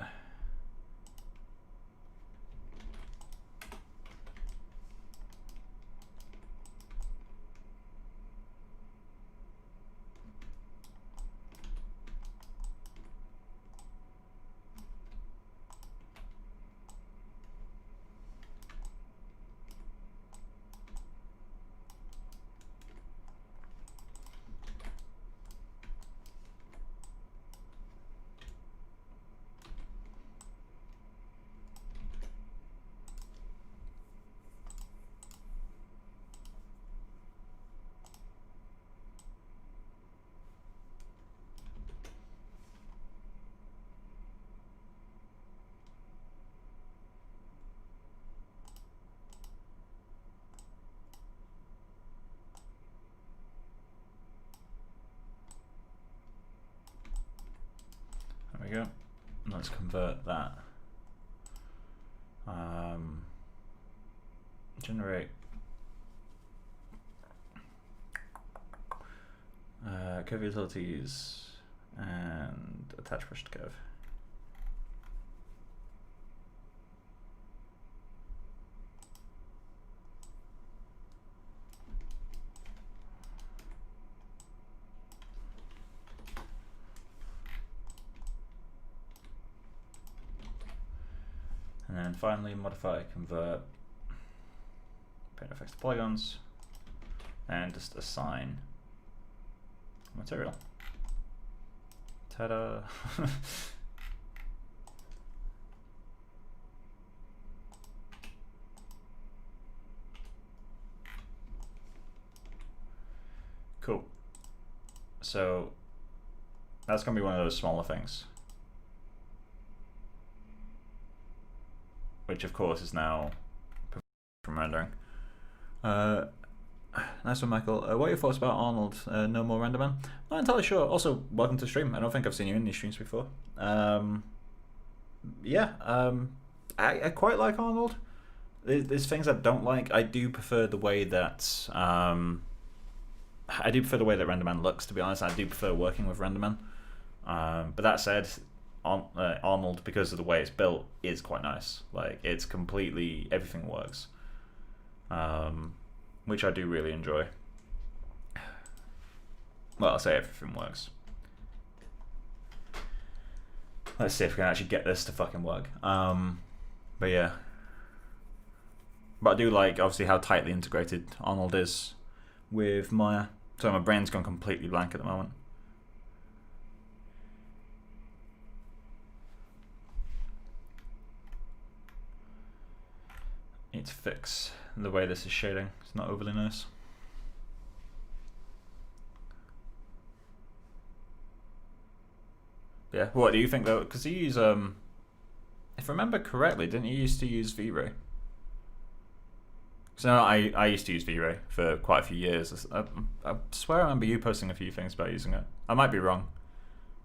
let's convert that. Generate curve utilities and attach brush to curve. And then finally modify, convert, paint effects to polygons, and just assign material. Ta-da! Cool. So that's going to be one of those smaller things, which of course is now from rendering. Nice one, Michael. What are your thoughts about Arnold? No more Renderman? Not entirely sure. Also, welcome to the stream. I don't think I've seen you in these streams before. Yeah, I quite like Arnold. There's things I don't like. I do prefer the way that Renderman looks, to be honest. I do prefer working with Renderman. But that said, Arnold, because of the way it's built, is quite nice. Like, it's completely, everything works. Which I do really enjoy. Well, I'll say everything works. Let's see if we can actually get this to fucking work. But yeah. But I do like, obviously, how tightly integrated Arnold is with Maya. So my brain's gone completely blank at the moment. Need to fix the way this is shading. It's not overly nice. Yeah, what do you think though? Because you use, if I remember correctly, didn't you used to use V-Ray? So I used to use V-Ray for quite a few years. I swear I remember you posting a few things about using it. I might be wrong.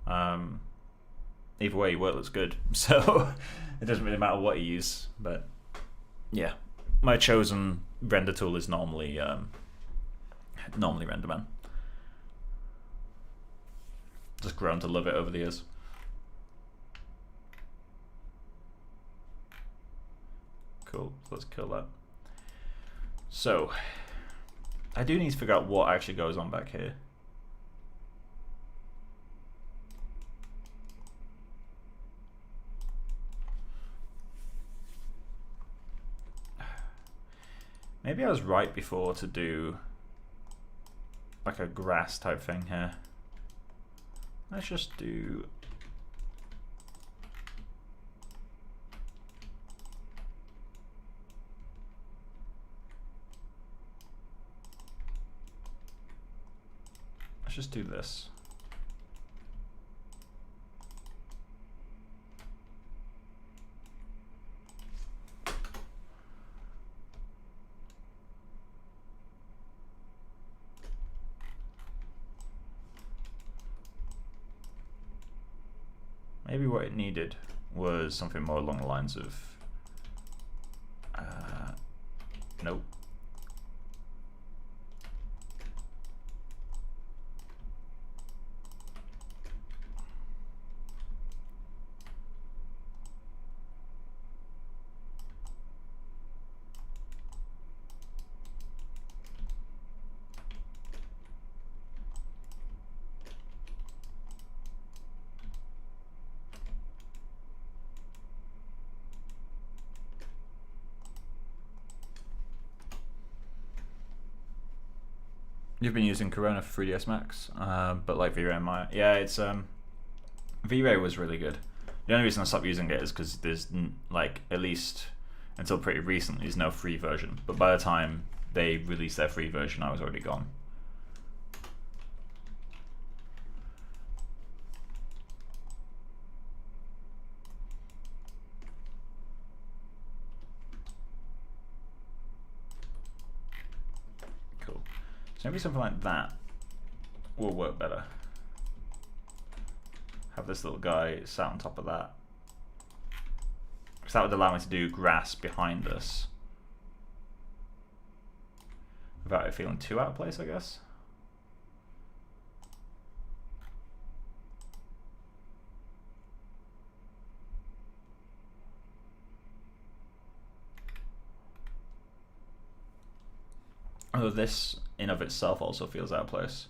Either way, your work looks good, so it doesn't really matter what you use. But yeah, my chosen render tool is normally Renderman. Just grown to love it over the years. Cool, let's kill that. So, I do need to figure out what actually goes on back here. Maybe I was right before to do like a grass type thing here. Let's just do this. Maybe what it needed was something more along the lines of nope. You've been using Corona for 3ds Max, but like V-Ray and Maya. Yeah, it's V-Ray was really good. The only reason I stopped using it is because there's like, at least until pretty recently, there's no free version. But by the time they released their free version, I was already gone. Maybe something like that will work better. Have this little guy sat on top of that, that would allow me to do grass behind this without it feeling too out of place, I guess. Although this in of itself also feels out of place.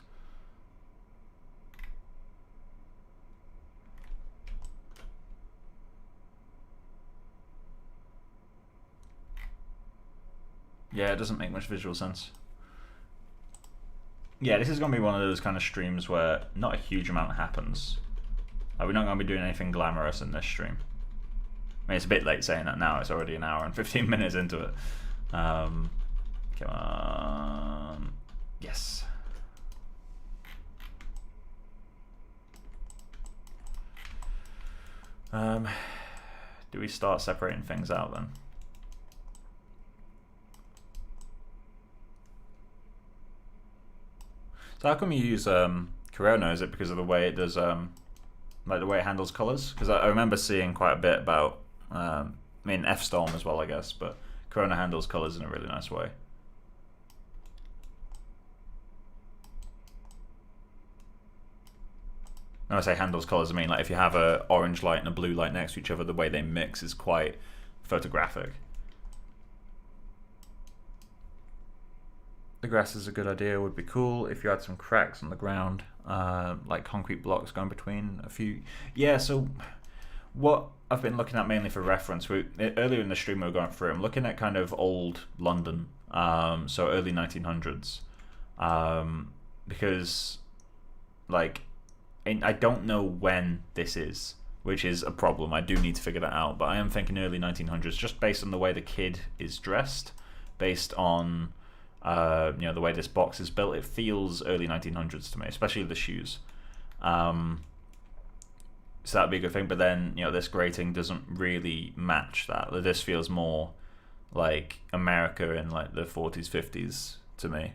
Yeah, it doesn't make much visual sense. Yeah, this is going to be one of those kind of streams where not a huge amount happens. Like, we're not going to be doing anything glamorous in this stream. I mean, it's a bit late saying that now. It's already an hour and 15 minutes into it. Come on. Yes. Do we start separating things out then? So how come you use Corona? Is it because of the way it does, like the way it handles colors? Because I remember seeing quite a bit about, I mean F-Storm as well, I guess, but Corona handles colors in a really nice way. When I say handles colors, I mean like if you have a orange light and a blue light next to each other, the way they mix is quite photographic. The grass is a good idea, would be cool if you had some cracks on the ground, like concrete blocks going between a few. Yeah, so what I've been looking at mainly for reference, earlier in the stream we were going through, I'm looking at kind of old London, so early 1900s, because like I don't know when this is, which is a problem. I do need to figure that out, but I am thinking early 1900s just based on the way the kid is dressed, based on you know, the way this box is built. It feels early 1900s to me, especially the shoes. So that'd be a good thing. But then, you know, this grating doesn't really match that. This feels more like America in like the 40s, 50s to me.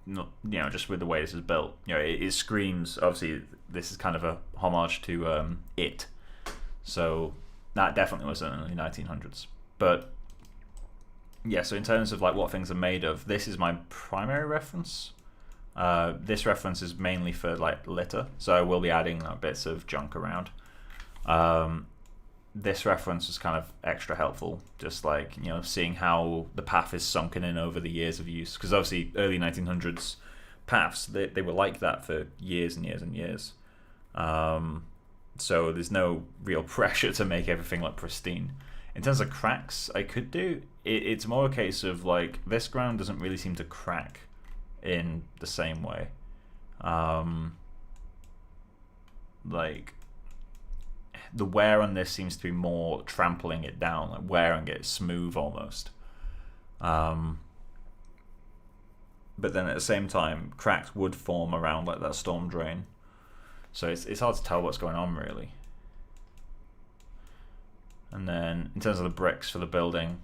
Not, you know, just with the way this is built. You know, it screams. Obviously, this is kind of a homage to It. So that definitely was in the early 1900s. But yeah, so in terms of like what things are made of, this is my primary reference. This reference is mainly for like litter, so I will be adding like, bits of junk around. This reference is kind of extra helpful, just like, you know, seeing how the path is sunken in over the years of use, because obviously early 1900s paths, they were like that for years and years and years. So there's no real pressure to make everything look pristine. In terms of cracks, I could do, it's more a case of like, this ground doesn't really seem to crack in the same way. Like, the wear on this seems to be more trampling it down, like wearing it smooth almost. But then at the same time, cracks would form around like that storm drain. So it's hard to tell what's going on really. And then in terms of the bricks for the building,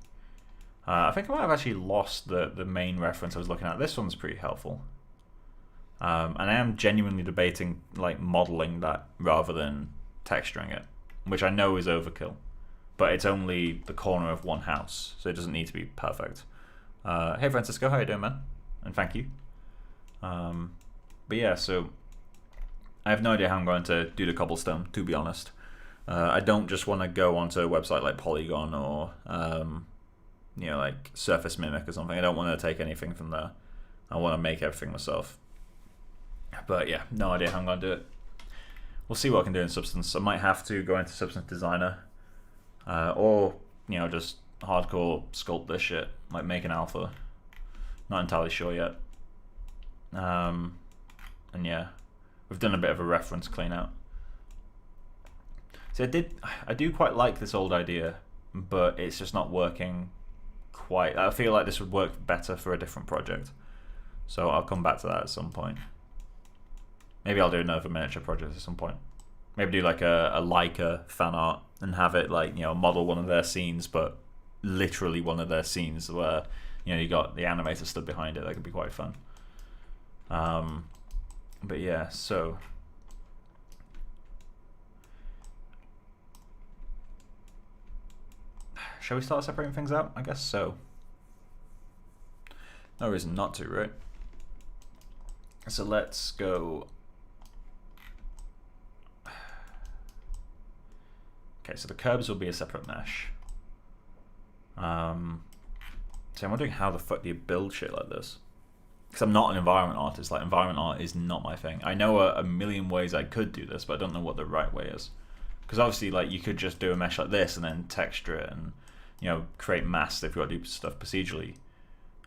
I think I might have actually lost the main reference I was looking at. This one's pretty helpful. And I am genuinely debating like modeling that rather than texturing it, which I know is overkill, but it's only the corner of one house, so it doesn't need to be perfect. Hey Francisco, how you doing, man? And thank you. But yeah, so I have no idea how I'm going to do the cobblestone, to be honest. I don't just want to go onto a website like Polygon or you know, like Surface Mimic or something. I don't want to take anything from there. I want to make everything myself. But yeah, no idea how I'm going to do it. We'll see what I can do in Substance. I might have to go into Substance Designer, or you know, just hardcore sculpt this shit, like make an alpha. Not entirely sure yet. And yeah, we've done a bit of a reference clean out. So I do quite like this old idea, but it's just not working quite. I feel like this would work better for a different project. So I'll come back to that at some point. Maybe I'll do another miniature project at some point. Maybe do like a Leica fan art and have it like, you know, model one of their scenes, but literally one of their scenes where, you know, you got the animator stood behind it. That could be quite fun. But yeah, so shall we start separating things out? I guess so. No reason not to, right? So let's go. Okay, so the curbs will be a separate mesh. So I'm wondering how the fuck do you build shit like this? Because I'm not an environment artist. Like, environment art is not my thing. I know a million ways I could do this, but I don't know what the right way is. Because obviously, like, you could just do a mesh like this and then texture it and, you know, create masks if you want to do stuff procedurally.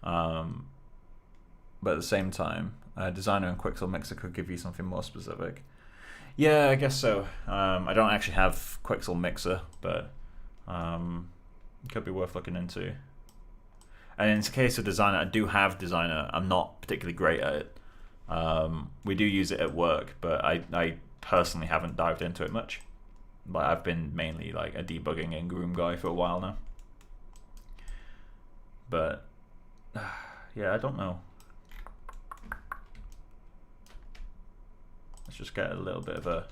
But at the same time, Designer and Quixel Mixer could give you something more specific. Yeah, I guess so. I don't actually have Quixel Mixer, but it could be worth looking into. And in the case of Designer, I do have Designer. I'm not particularly great at it. We do use it at work, but I personally haven't dived into it much. But I've been mainly like a debugging and groom guy for a while now. But yeah, I don't know. Let's just get a little bit of a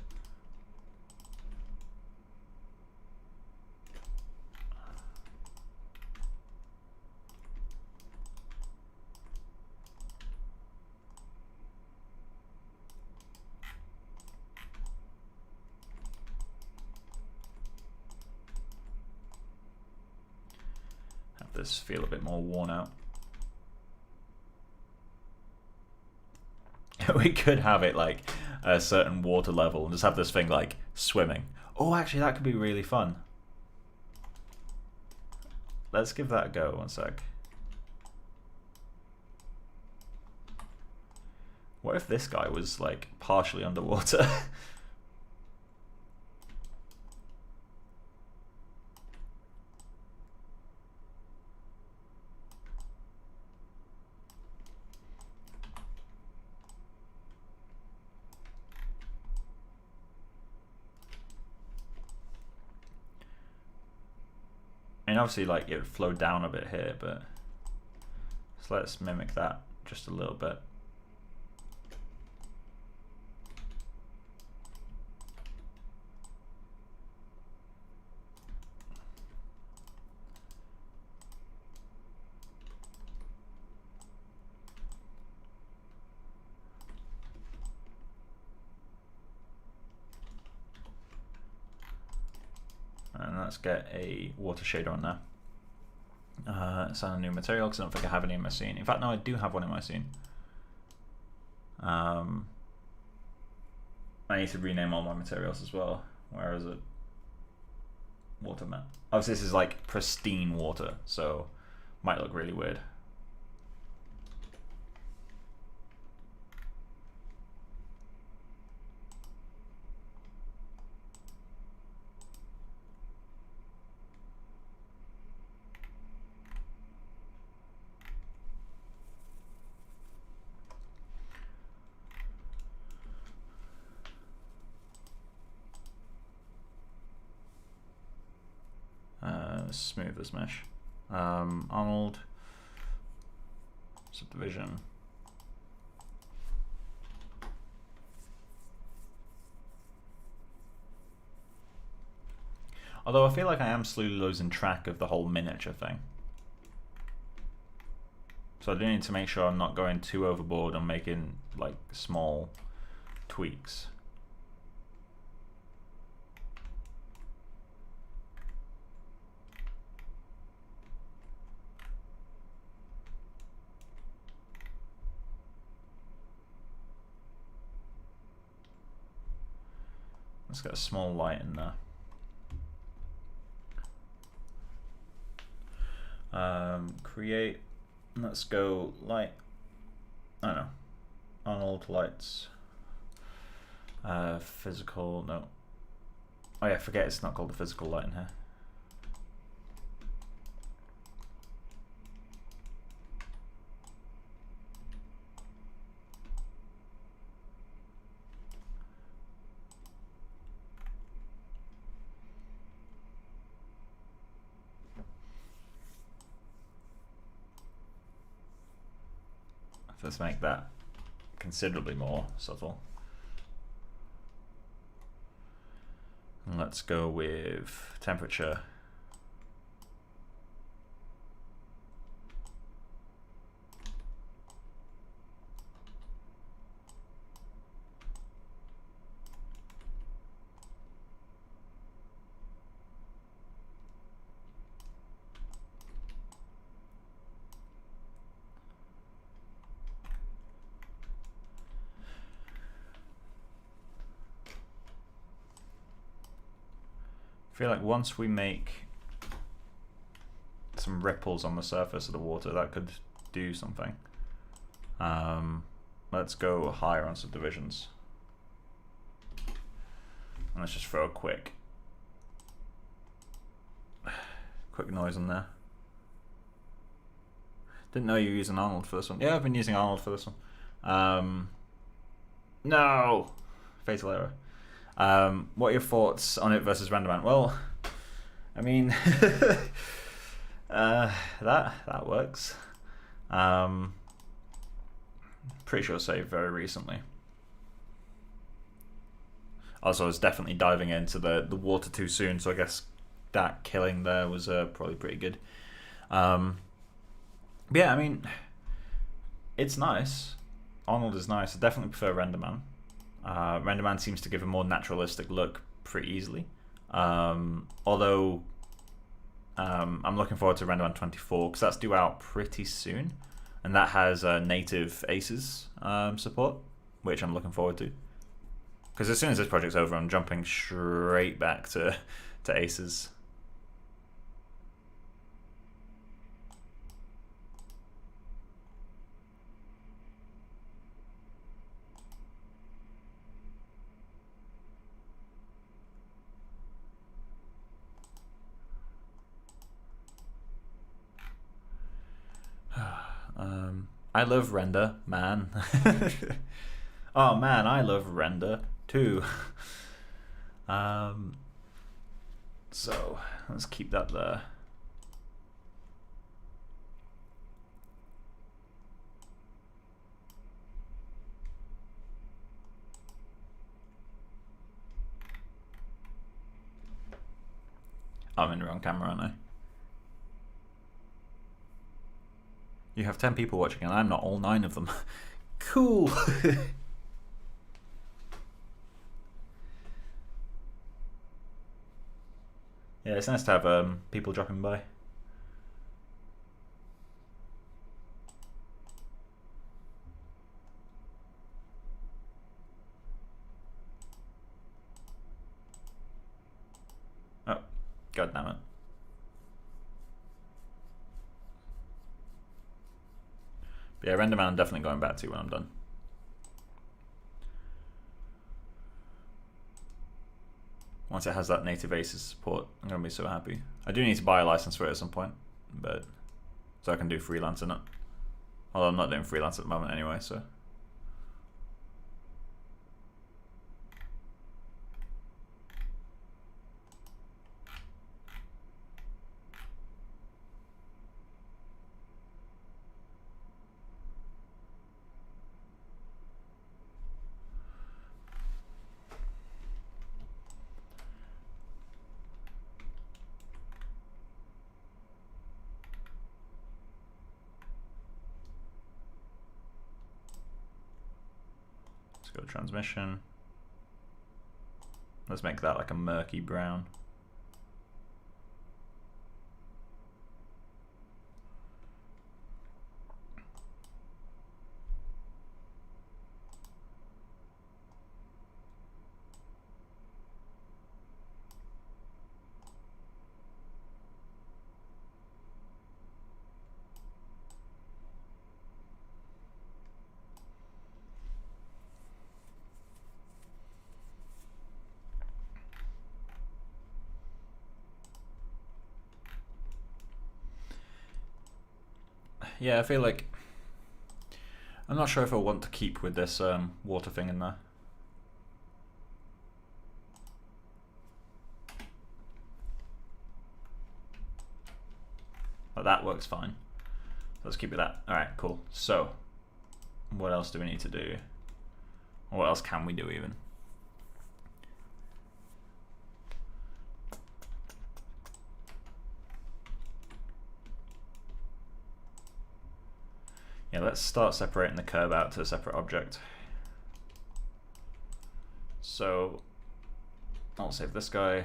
have this feel a bit more worn out. We could have it like a certain water level and just have this thing like swimming. Oh, actually, that could be really fun. Let's give that a go. One sec. What if this guy was like partially underwater? I mean, obviously, like, it would flow down a bit here, but so let's mimic that just a little bit. And let's get a water shader on there. Assign a new material because I don't think I have any in my scene. In fact, no, I do have one in my scene. I need to rename all my materials as well. Where is it? Water map. Oh, so this is like pristine water, so might look really weird. Smooth this mesh. Arnold subdivision. Although I feel like I am slowly losing track of the whole miniature thing. So I do need to make sure I'm not going too overboard on making like small tweaks. Let's get a small light in there. Create, let's go light, I don't know, Arnold lights, physical, no. Oh yeah, forget it's not called the physical light in here. Let's make that considerably more subtle. And let's go with temperature feel like once we make some ripples on the surface of the water, that could do something. Let's go higher on subdivisions. And let's just throw a quick noise in there. Didn't know you were using Arnold for this one. Yeah, I've been using Arnold for this one. No! Fatal error. What are your thoughts on it versus RenderMan? Well, I mean, that works. Pretty sure saved very recently. Also, I was definitely diving into the water too soon, so I guess that killing there was probably pretty good. Yeah, I mean, it's nice. Arnold is nice. I definitely prefer RenderMan. RenderMan seems to give a more naturalistic look pretty easily. Although I'm looking forward to RenderMan 24 because that's due out pretty soon, and that has native Aces support, which I'm looking forward to. Because as soon as this project's over, I'm jumping straight back to Aces. I love render, man. Oh man, I love render too. So let's keep that there. I'm in the wrong camera, aren't I? You have 10 people watching and I'm not all 9 of them. Cool. Yeah, it's nice to have people dropping by. Oh, god damn it. But yeah, RenderMan I'm definitely going back to when I'm done. Once it has that native Aces support, I'm going to be so happy. I do need to buy a license for it at some point, but so I can do freelance in it. Although I'm not doing freelance at the moment anyway, so. Let's go to transmission. Let's make that like a murky brown. Yeah, I feel like I'm not sure if I want to keep with this water thing in there. But that works fine. Let's keep it that. Alright, cool. So, what else do we need to do? Or what else can we do even? Yeah, let's start separating the curve out to a separate object. So I'll save this guy.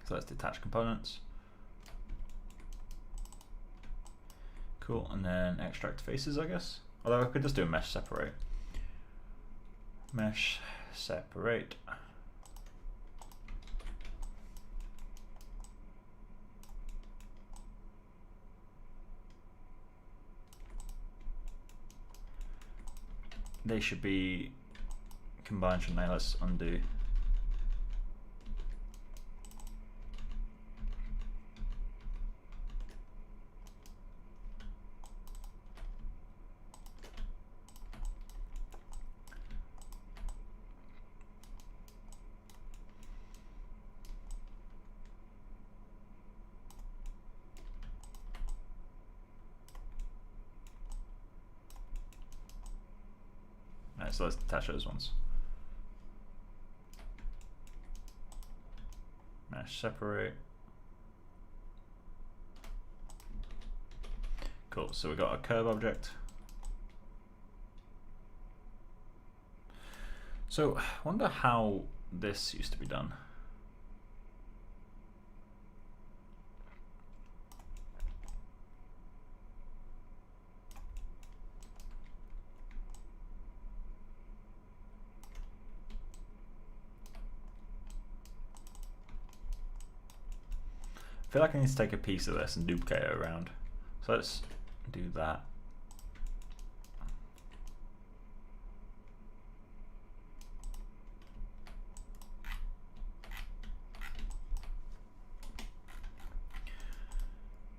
So let's detach components. Cool, and then extract faces, I guess. Although I could just do a mesh separate. Mesh separate. They should be combined, shouldn't they? Let's undo. Right, so let's detach those ones. Mesh separate. Cool, so we got a curve object. So I wonder how this used to be done. I feel like I need to take a piece of this and duplicate it around. So let's do that.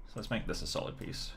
So let's make this a solid piece.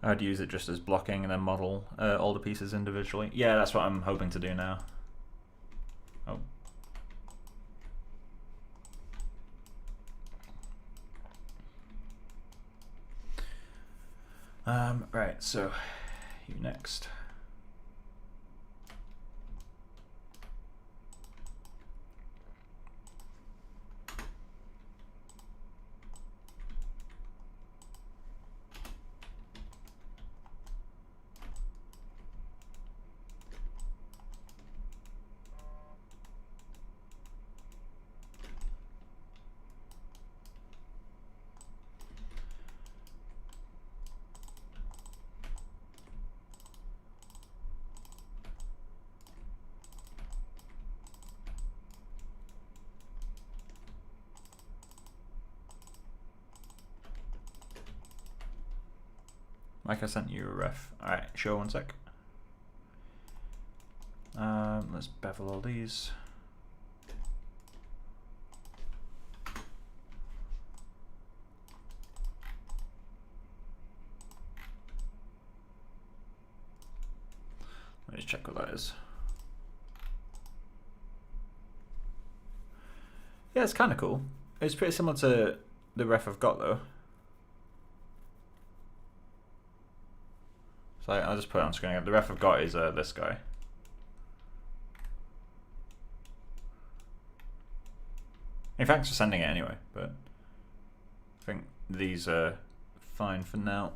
I'd use it just as blocking and then model all the pieces individually. Yeah, that's what I'm hoping to do now. Oh. Right, so you next. Mike, I sent you a ref. Alright, sure, one sec. Let's bevel all these. Let me just check what that is. Yeah, it's kind of cool. It's pretty similar to the ref I've got though. So I'll just put it on screen again. The ref I've got is this guy. Thanks for sending it anyway, but I think these are fine for now.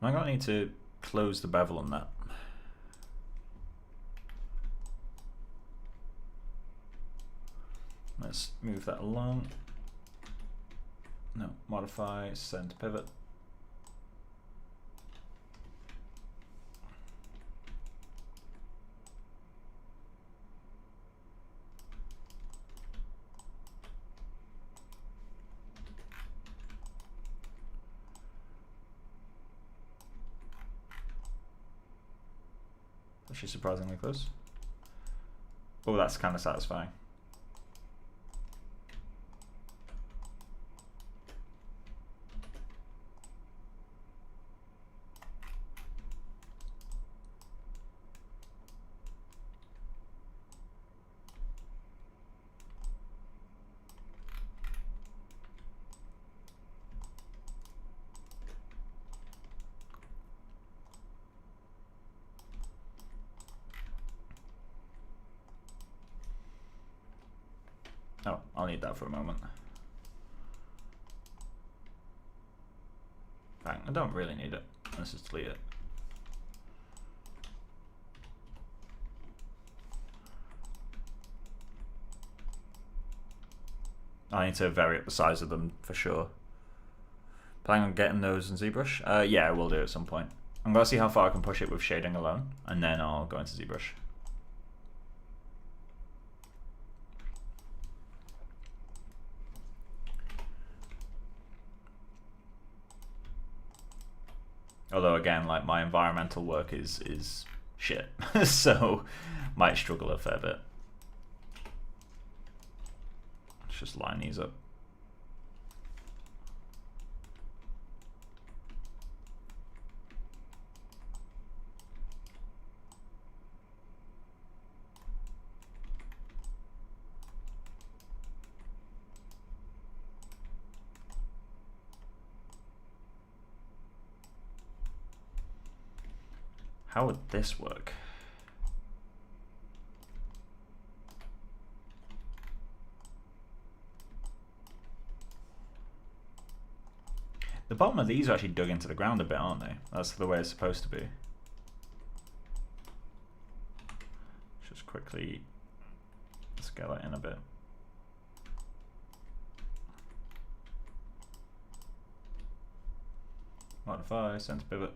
I'm gonna need to close the bevel on that. Let's move that along. No, modify, send to pivot. which is surprisingly close. Oh, that's kind of satisfying. Oh, I'll need that for a moment. Bang, I don't really need it. Let's just delete it. I need to vary up the size of them for sure. Planning on getting those in ZBrush? Yeah, I will do at some point. I'm going to see how far I can push it with shading alone, and then I'll go into ZBrush. Although again, like my environmental work is shit, so might struggle a fair bit. Let's just line these up. How would this work? The bottom of these are actually dug into the ground a bit, aren't they? That's the way it's supposed to be. Just quickly scale it in a bit. Modify, center pivot.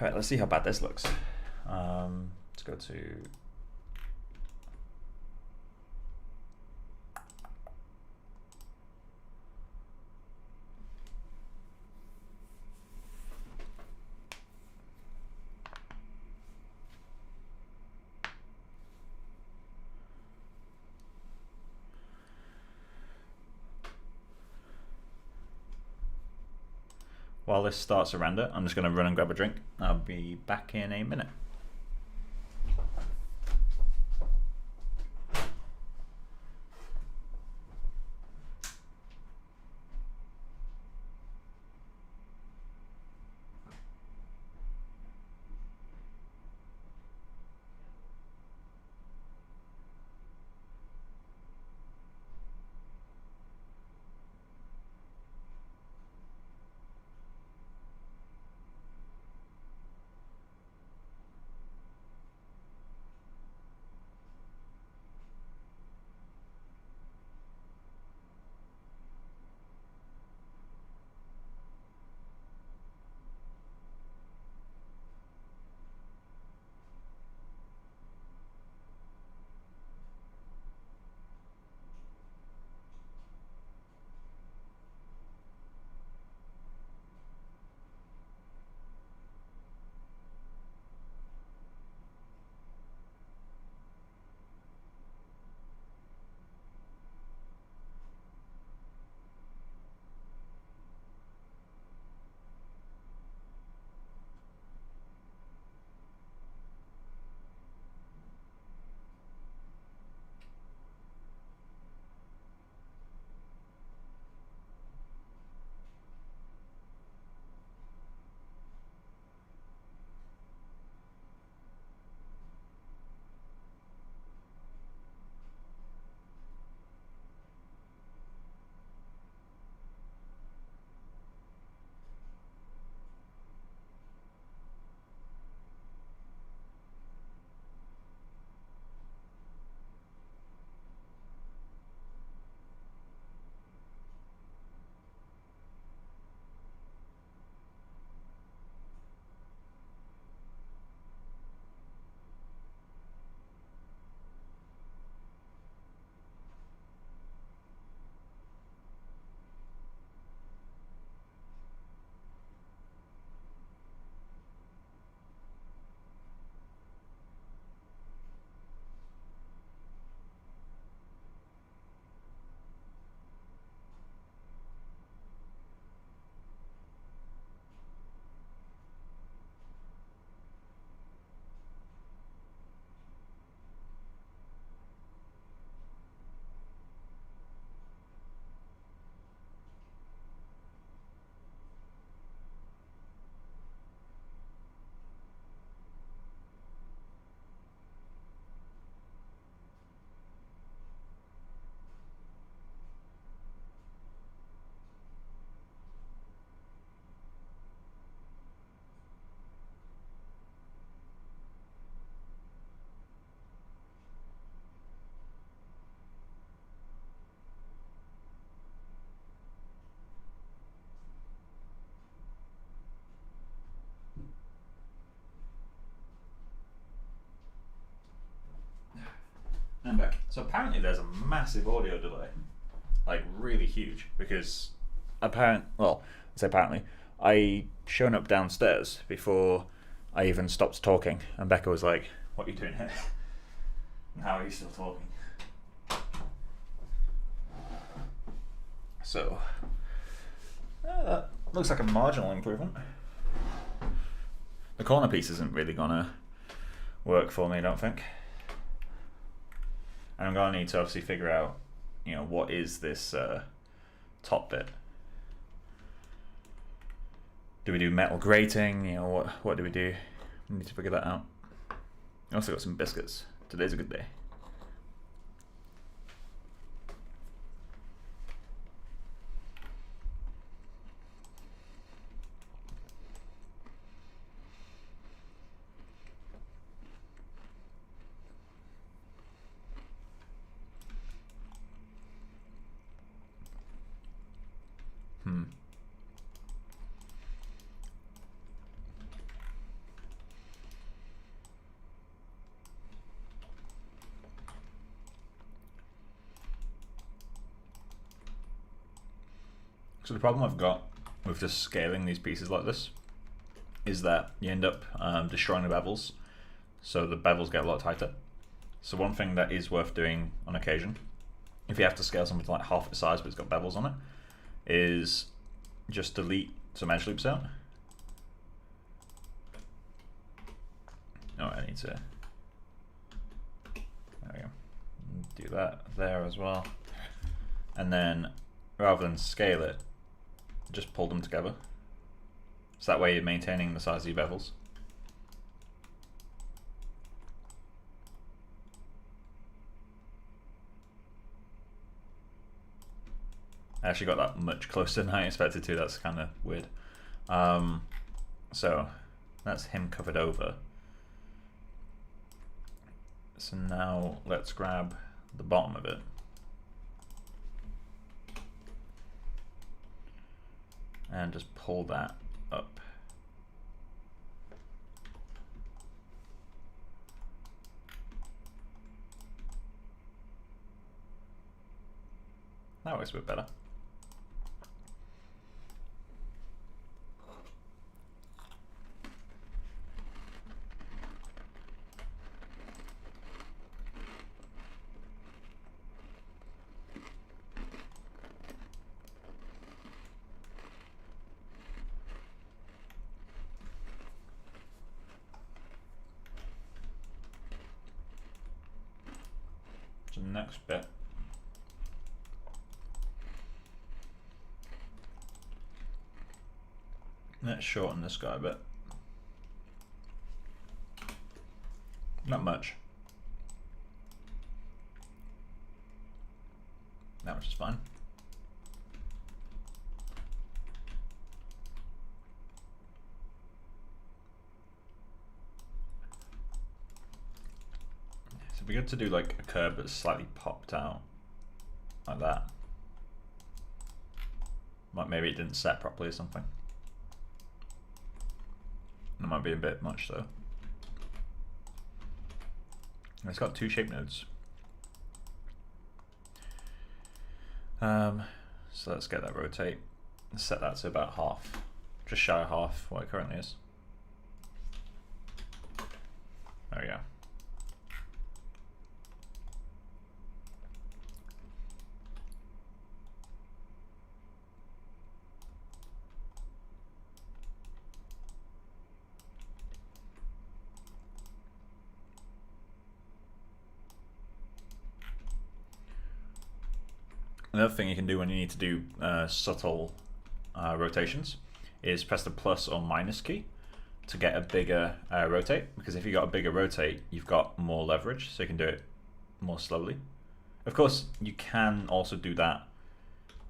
Right, let's see how bad this looks. Let's go to while this starts to render, I'm just going to run and grab a drink. I'll be back in a minute. I'm back. So apparently there's a massive audio delay, like really huge, because apparently, I shown up downstairs before I even stopped talking, and Becca was like, "What are you doing here? And how are you still talking?" So that looks like a marginal improvement. The corner piece isn't really gonna work for me, I don't think. And I'm gonna need to obviously figure out, what is this top bit? Do we do metal grating? What do we do? We need to figure that out. I also got some biscuits. Today's a good day. So the problem I've got with just scaling these pieces like this is that you end up destroying the bevels, so the bevels get a lot tighter. So one thing that is worth doing on occasion, if you have to scale something to like half the size but it's got bevels on it, is just delete some edge loops out. Oh, I need to, there we go, do that there as well. And then rather than scale it, just pull them together. So that way you're maintaining the size of your bevels. I actually got that much closer than I expected to. That's kind of weird. So that's him covered over. So now let's grab the bottom of it. And just pull that up. That works a bit better. So the next bit, let's shorten this guy a bit. Not much. That much is fine. It'd be good to do like a curve that's slightly popped out, like that. Like maybe it didn't set properly or something. That might be a bit much though. And it's got two shape nodes. So let's get that rotate and set that to about half, just shy of half what it currently is. There we go. Another thing you can do when you need to do subtle rotations is press the plus or minus key to get a bigger rotate, because if you got a bigger rotate, you've got more leverage, so you can do it more slowly. Of course, you can also do that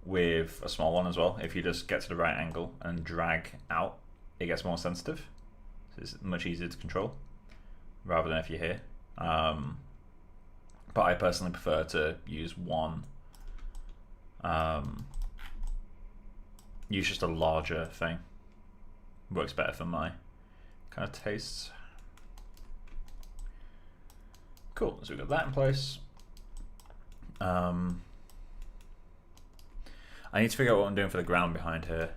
with a small one as well. If you just get to the right angle and drag out, it gets more sensitive. So it's much easier to control rather than if you're here. But I personally prefer to use one. Use just a larger thing. Works better for my kind of tastes. Cool, so we've got that in place. I need to figure out what I'm doing for the ground behind here.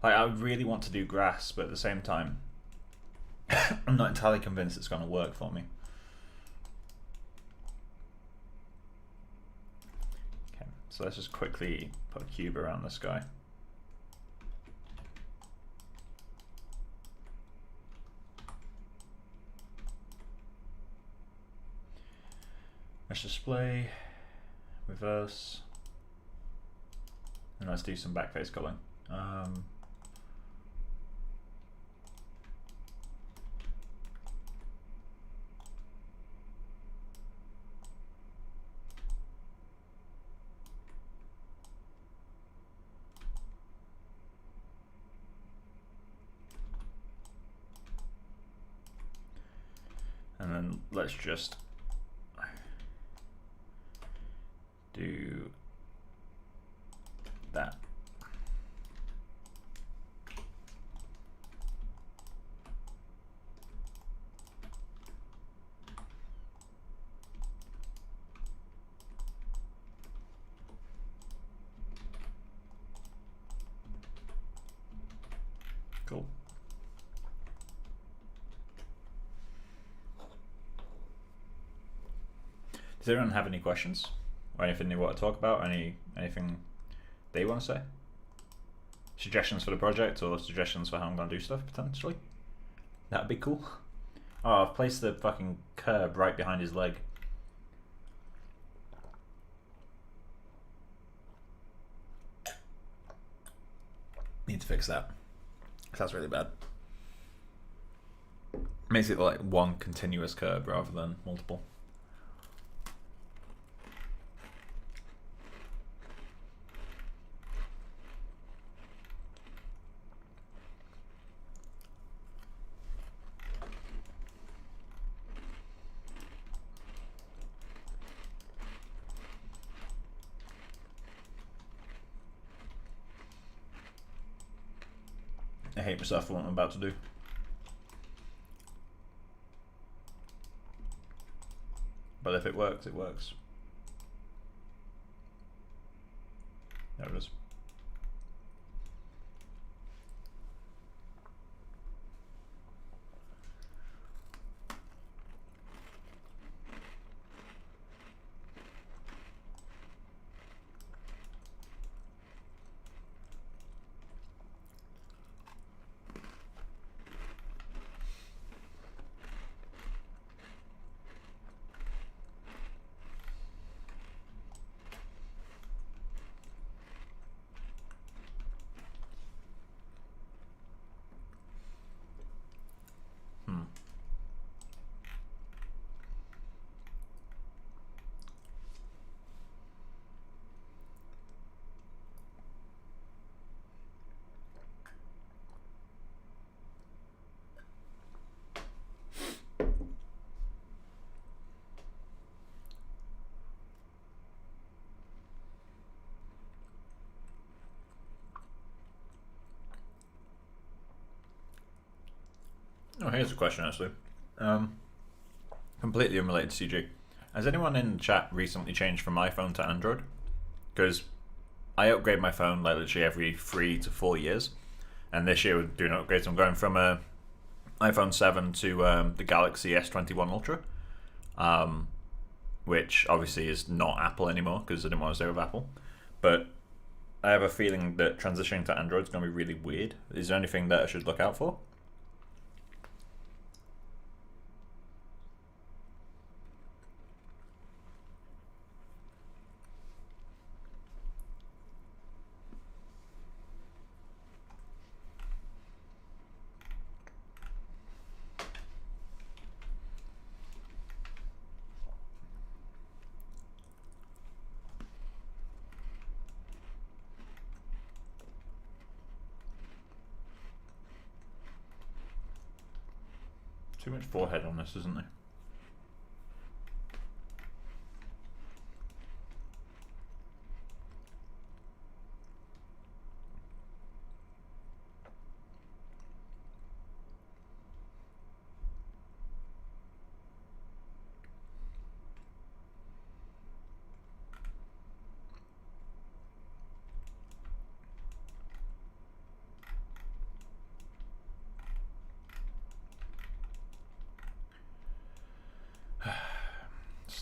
Like, I really want to do grass, but at the same time, I'm not entirely convinced it's going to work for me. Okay, so let's just quickly put a cube around this guy. Let's display, reverse, and let's do some backface culling. And then let's just do that. Cool. Does anyone have any questions or anything they want to talk about? Anything they want to say? Suggestions for the project or suggestions for how I'm going to do stuff potentially? That'd be cool. Oh, I've placed the fucking curb right behind his leg. Need to fix that. That's really bad. Makes it like one continuous curb rather than multiple. I hate myself for what I'm about to do. But if it works, it works. There it is. Oh, here's a question actually. Completely unrelated to CG. Has anyone in the chat recently changed from iPhone to Android? Because I upgrade my phone like literally every 3 to 4 years, and this year we're doing upgrades. I'm going from a iPhone 7 to the Galaxy S21 Ultra, which obviously is not Apple anymore because I didn't want to stay with Apple. But I have a feeling that transitioning to Android is going to be really weird. Is there anything that I should look out for? Too much forehead on this, isn't there?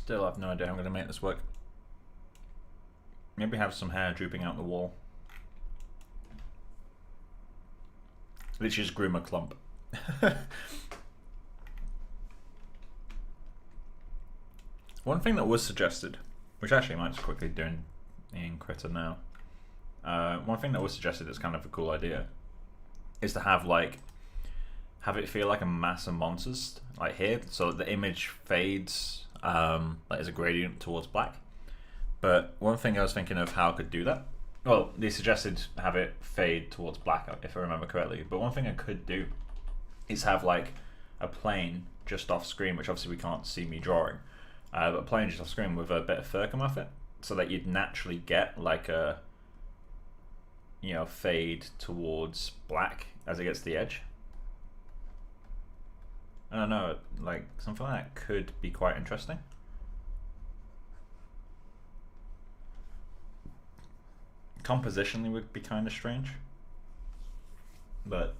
still have no idea how I'm going to make this work. Maybe have some hair drooping out the wall. Literally just groom a clump. One thing that was suggested, which actually I might just quickly do in Critter now. One thing that was suggested is kind of a cool idea, is to have it feel like a mass of monsters, like here, so that the image fades like as a gradient towards black. But one thing I was thinking of how I could do that, well, they suggested have it fade towards black, if I remember correctly. But one thing I could do is have like a plane just off screen, which obviously we can't see me drawing, but a plane just off screen with a bit of fur come off it, so that you'd naturally get like a, you know, fade towards black as it gets to the edge. I don't know, like something like that could be quite interesting. Compositionally would be kind of strange, but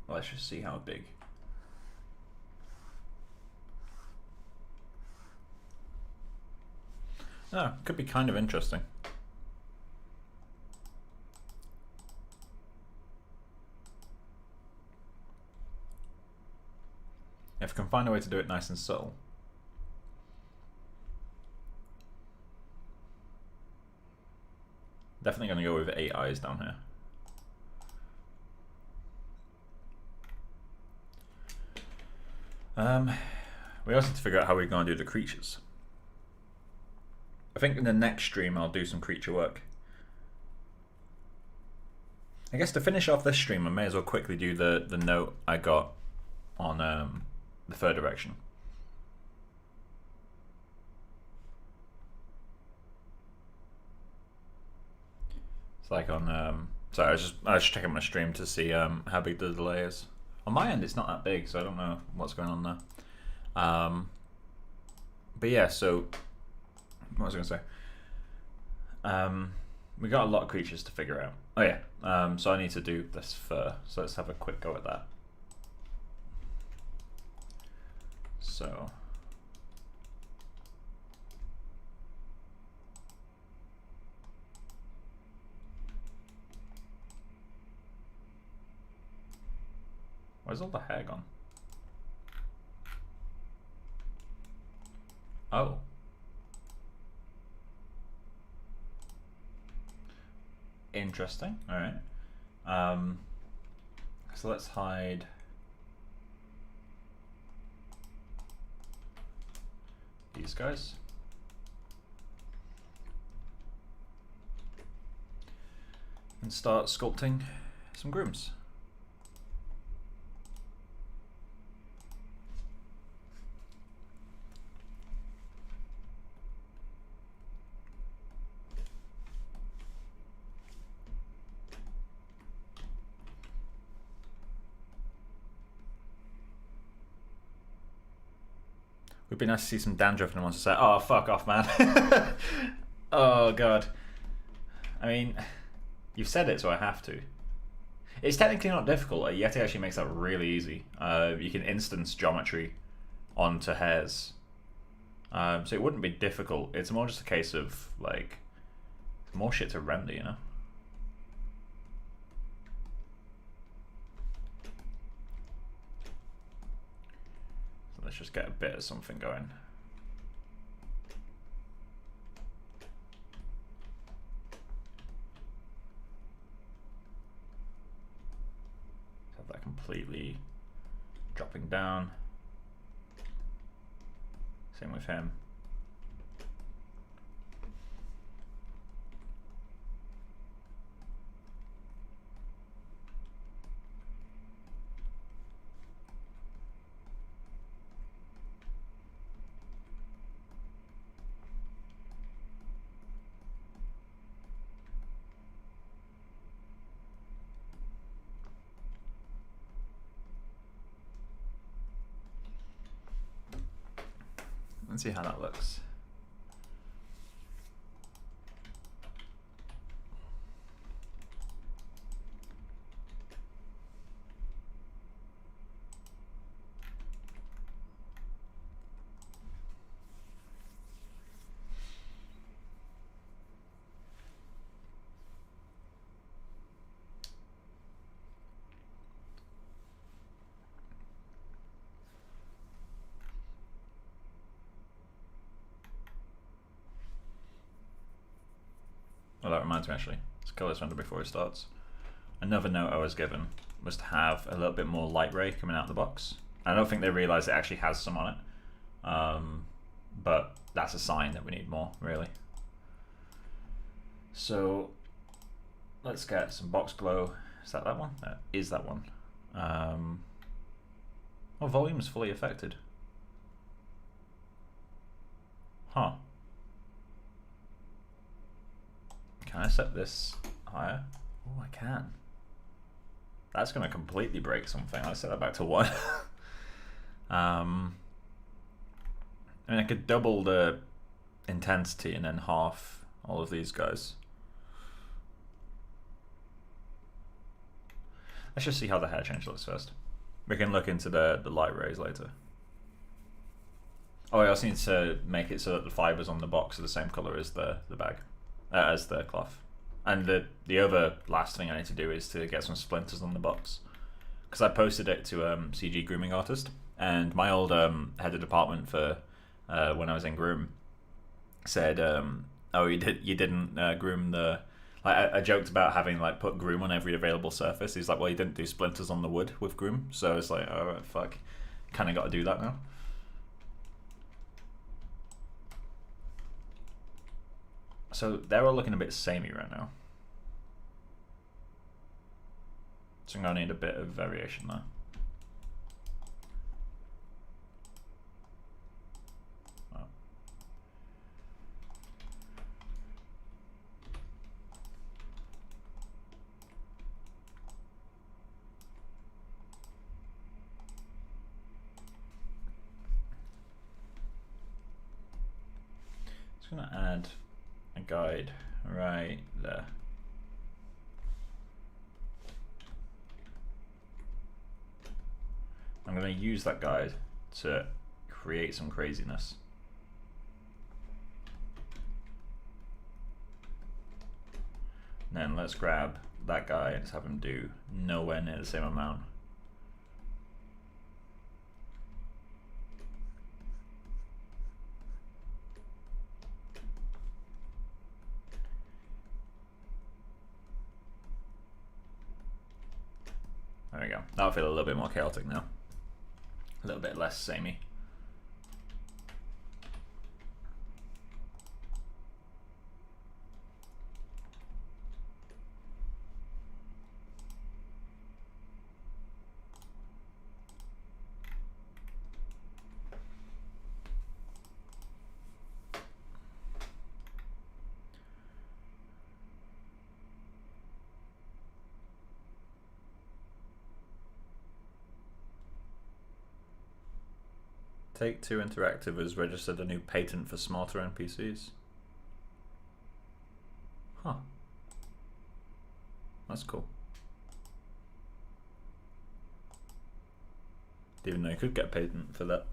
let's just see how big. Oh, could be kind of interesting. If I can find a way to do it nice and subtle. Definitely going to go with 8 eyes down here. We also have to figure out how we're going to do the creatures. I think in the next stream I'll do some creature work. I guess to finish off this stream I may as well quickly do the note I got on the third direction. It's like on sorry, I was just checking my stream to see how big the delay is. On my end it's not that big, so I don't know what's going on there. But yeah, so what was I gonna say? We got a lot of creatures to figure out. Oh yeah, so I need to do this fur, so let's have a quick go at that. So where's all the hair gone? Oh. Interesting. Alright. So let's hide these guys. And start sculpting some grooms. Would be nice to see some dandruff and wants to say, oh, fuck off, man. Oh, God. I mean, you've said it, so I have to. It's technically not difficult. Yeti actually makes that really easy. You can instance geometry onto hairs. So it wouldn't be difficult. It's more just a case of, like, more shit to render, you know? Let's just get a bit of something going. Have that completely dropping down. Same with him. Let's see how that looks. Well, that reminds me actually. Let's kill this render before it starts. Another note I was given was to have a little bit more light ray coming out of the box. I don't think they realize it actually has some on it, but that's a sign that we need more, really. So let's get some box glow. Is that one? That is that one. Oh, volume is fully affected. Huh. Can I set this higher? Oh, I can. That's going to completely break something. Let's set that back to 1. I mean, I could double the intensity and then half all of these guys. Let's just see how the hair change looks first. We can look into the light rays later. Oh, I also need to make it so that the fibers on the box are the same color as the bag, as the cloth. And the other last thing I need to do is to get some splinters on the box, because I posted it to CG Grooming Artist, and my old head of department for when I was in Groom said, "Oh, you didn't groom the." I joked about having like put Groom on every available surface. He's like, "Well, you didn't do splinters on the wood with Groom," so it's like, "Oh fuck, kind of got to do that now." So they're all looking a bit samey right now. So I'm going to need a bit of variation there. Oh. Just going to add a guide right there. I'm going to use that guide to create some craziness. And then let's grab that guy and just have him do nowhere near the same amount. There we go. That'll feel a little bit more chaotic now. A little bit less samey. Take-Two Interactive has registered a new patent for smarter NPCs. Huh. That's cool. Didn't even know you could get a patent for that.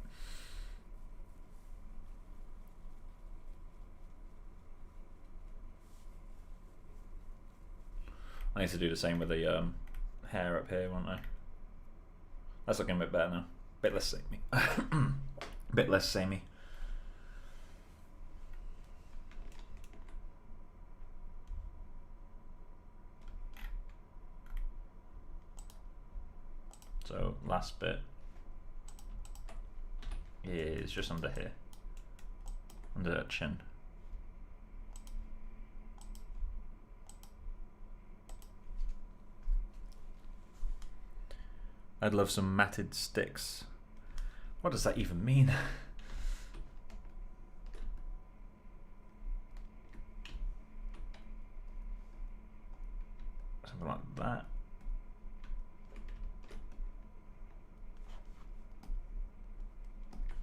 I need to do the same with the hair up here, won't I? That's looking a bit better now. Bit less samey. Bit less samey. So last bit is just under here, under that chin. I'd love some matted sticks. What does that even mean? Something like that.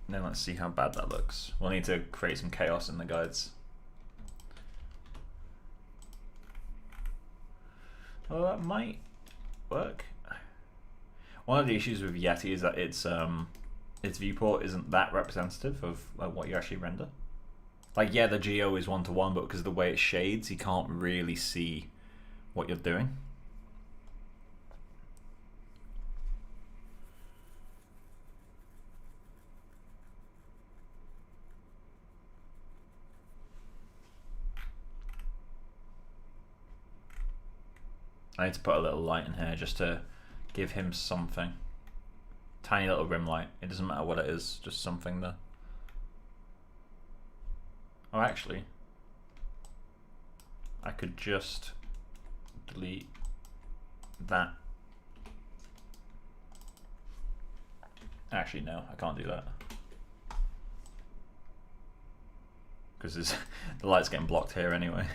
And then let's see how bad that looks. We'll need to create some chaos in the guides. Well, that might work. One of the issues with Yeti is that its viewport isn't that representative of like what you actually render. Like, yeah, the geo is 1:1, but because of the way it shades, you can't really see what you're doing. I need to put a little light in here just to give him something. Tiny little rim light. It doesn't matter what it is, just something there. Oh, actually, I could just delete that. Actually, no, I can't do that. Because the light's getting blocked here anyway.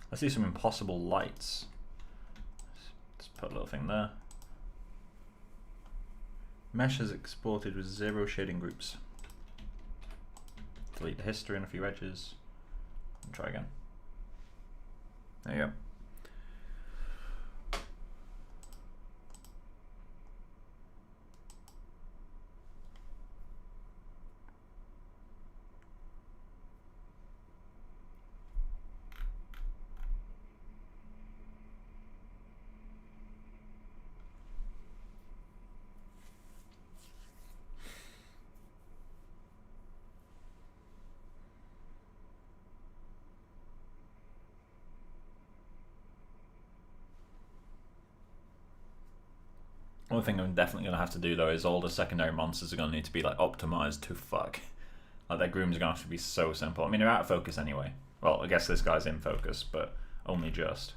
Let's do some impossible lights. Let's put a little thing there. Mesh has exported with 0 shading groups. Delete the history and a few edges. And try again. There you go. One thing I'm definitely going to have to do though is all the secondary monsters are going to need to be like optimized to fuck. Like their grooms are going to have to be so simple. I mean, they're out of focus anyway. Well, I guess this guy's in focus, but only just.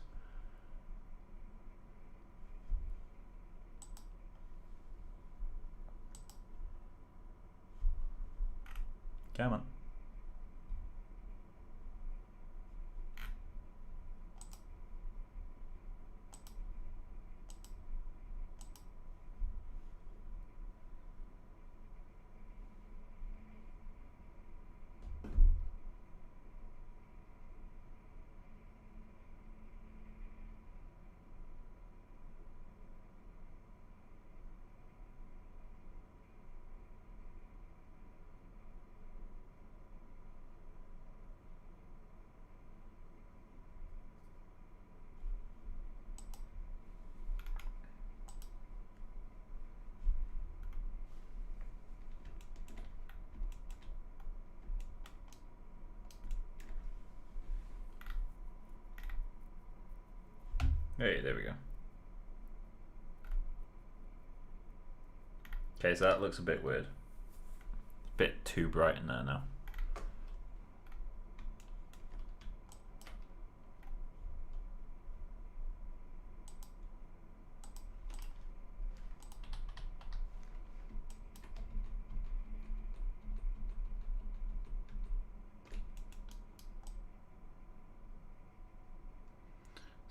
Come on. Hey, there we go. Okay, so that looks a bit weird. A bit too bright in there now.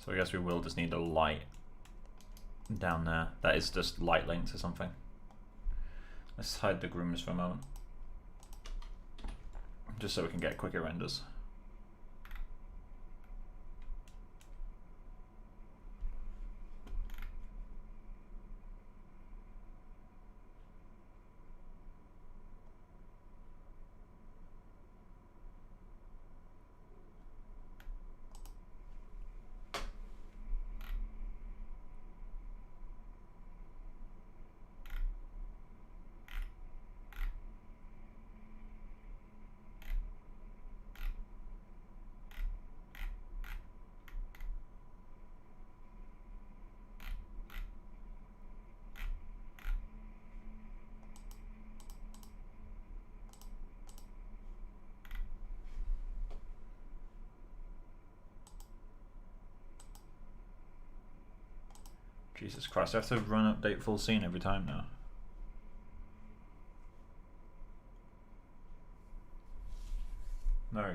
So I guess we will just need a light down there. That is just light links or something. Let's hide the grooms for a moment. Just so we can get quicker renders. Jesus Christ, I have to run update full scene every time now. There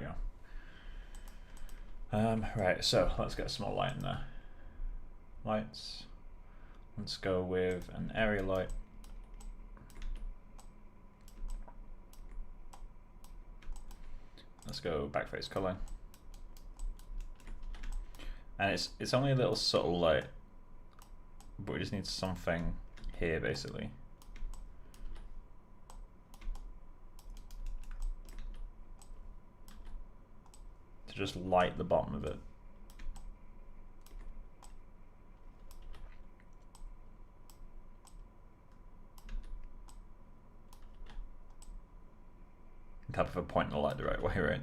we go. Right, so let's get a small light in there. Lights. Let's go with an area light. Let's go backface color. And it's only a little subtle light, but we just need something here basically. To just light the bottom of it. type of a point in the light the right way, right?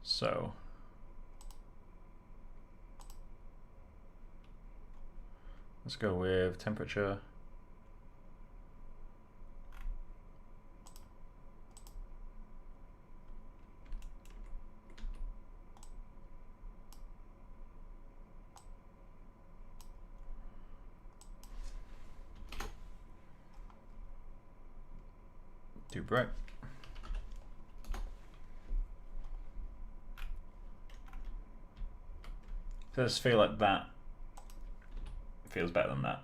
So let's go with temperature. Too bright. So I just feel like that feels better than that.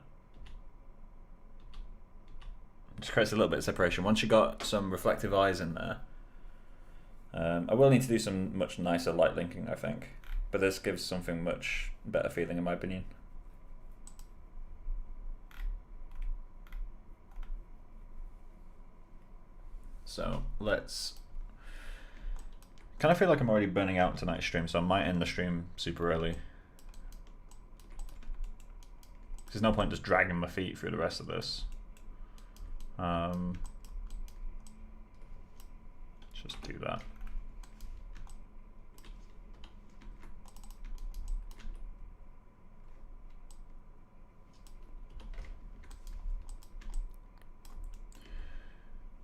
Just creates a little bit of separation. Once you got some reflective eyes in there, I will need to do some much nicer light linking, I think, but this gives something much better feeling in my opinion. So let's, kind of feel like I'm already burning out tonight's stream, so I might end the stream super early. There's no point just dragging my feet through the rest of this. Let's just do that.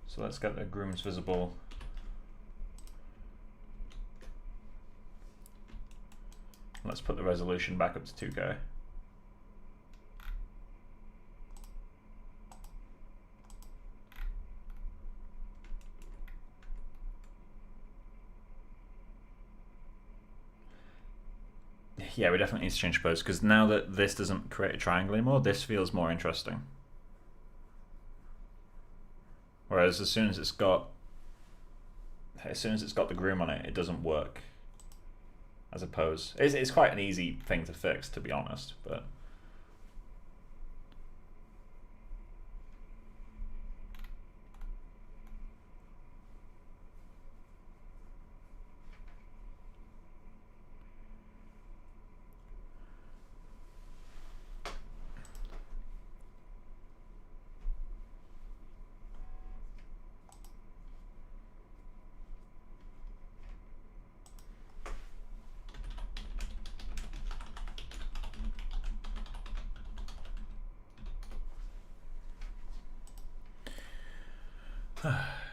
So let's get the grooms visible. Let's put the resolution back up to 2K. Yeah, we definitely need to change pose, because now that this doesn't create a triangle anymore, this feels more interesting. Whereas as soon as it's got the groom on it, it doesn't work as a pose. It's quite an easy thing to fix, to be honest, but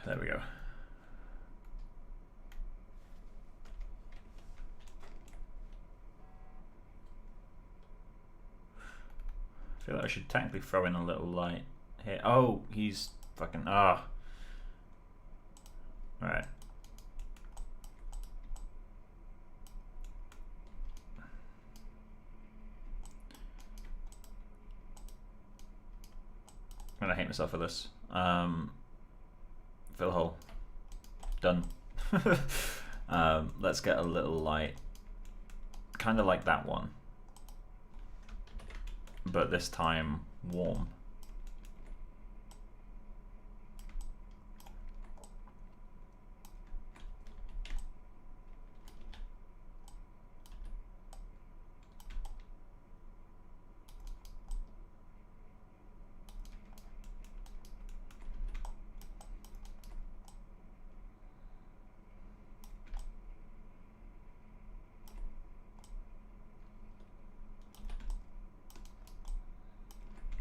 there we go. I feel like I should technically throw in a little light here. Oh, he's fucking Right. I'm gonna hate myself for this. Fill hole. Done. Let's get a little light, kind of like that one, but this time warm.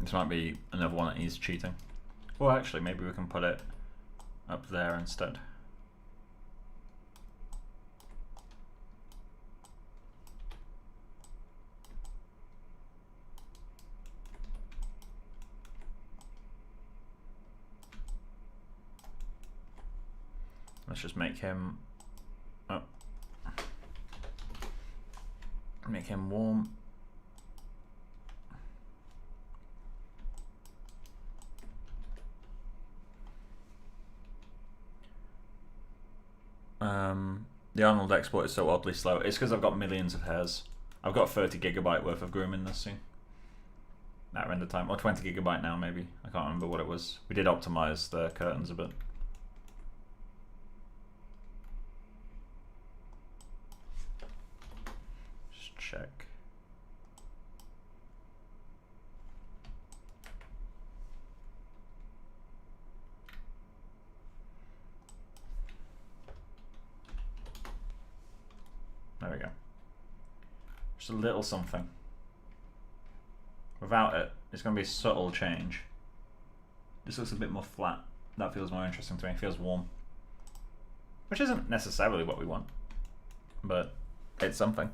This might be another one that needs cheating. Well, actually, maybe we can put it up there instead. Let's just make him, make him warm. The Arnold export is so oddly slow. It's because I've got millions of hairs. I've got 30 GB worth of groom in this scene. That render time, or 20 GB now maybe. I can't remember what it was. We did optimize the curtains a bit. check. There we go. Just a little something. Without it, it's going to be a subtle change. This looks a bit more flat. That feels more interesting to me. It feels warm. Which isn't necessarily what we want, but it's something.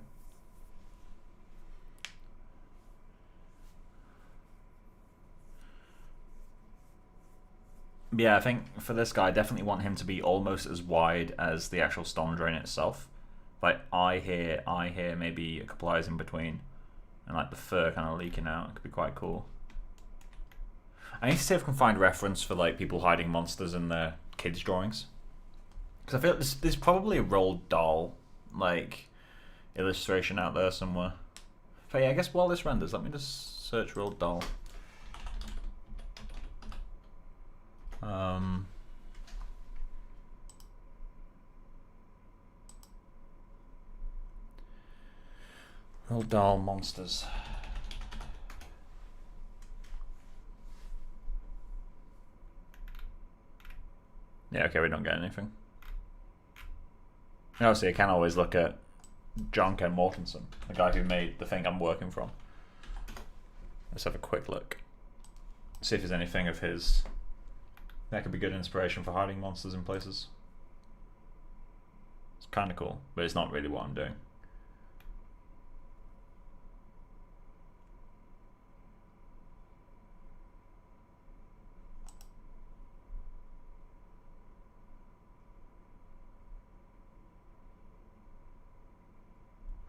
Yeah, I think for this guy, I definitely want him to be almost as wide as the actual storm drain itself. Like eye here, maybe a couple eyes in between, and like the fur kind of leaking out. It could be quite cool. I need to see if I can find reference for like people hiding monsters in their kids' drawings, because I feel like there's probably a Roald Dahl like illustration out there somewhere. But yeah, I guess while this renders, let me just search Roald Dahl. Roald Dahl monsters. Yeah, okay, we don't get anything. Obviously, I can always look at John Kenn Mortensen, the guy who made the thing I'm working from. Let's have a quick look. See if there's anything of his that could be good inspiration for hiding monsters in places. It's kind of cool, but it's not really what I'm doing.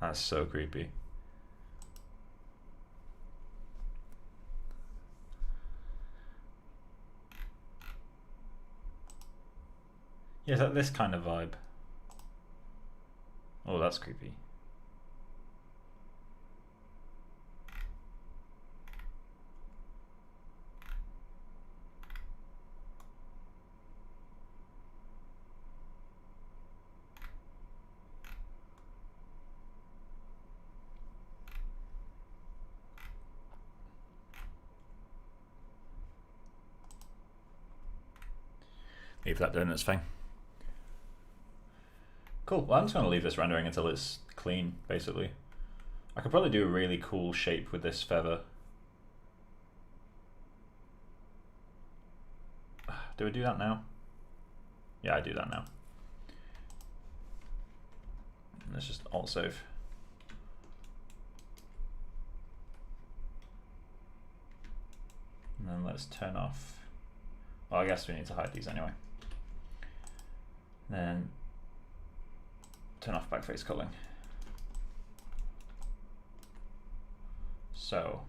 That's so creepy. Yeah, it's like this kind of vibe. Oh, that's creepy. Leave that doing its thing. Cool, well I'm just going to leave this rendering until it's clean, basically. I could probably do a really cool shape with this feather. Do I do that now? Yeah, I do that now. Let's just alt save. And then let's turn off. Well, I guess we need to hide these anyway. Then turn off backface culling. So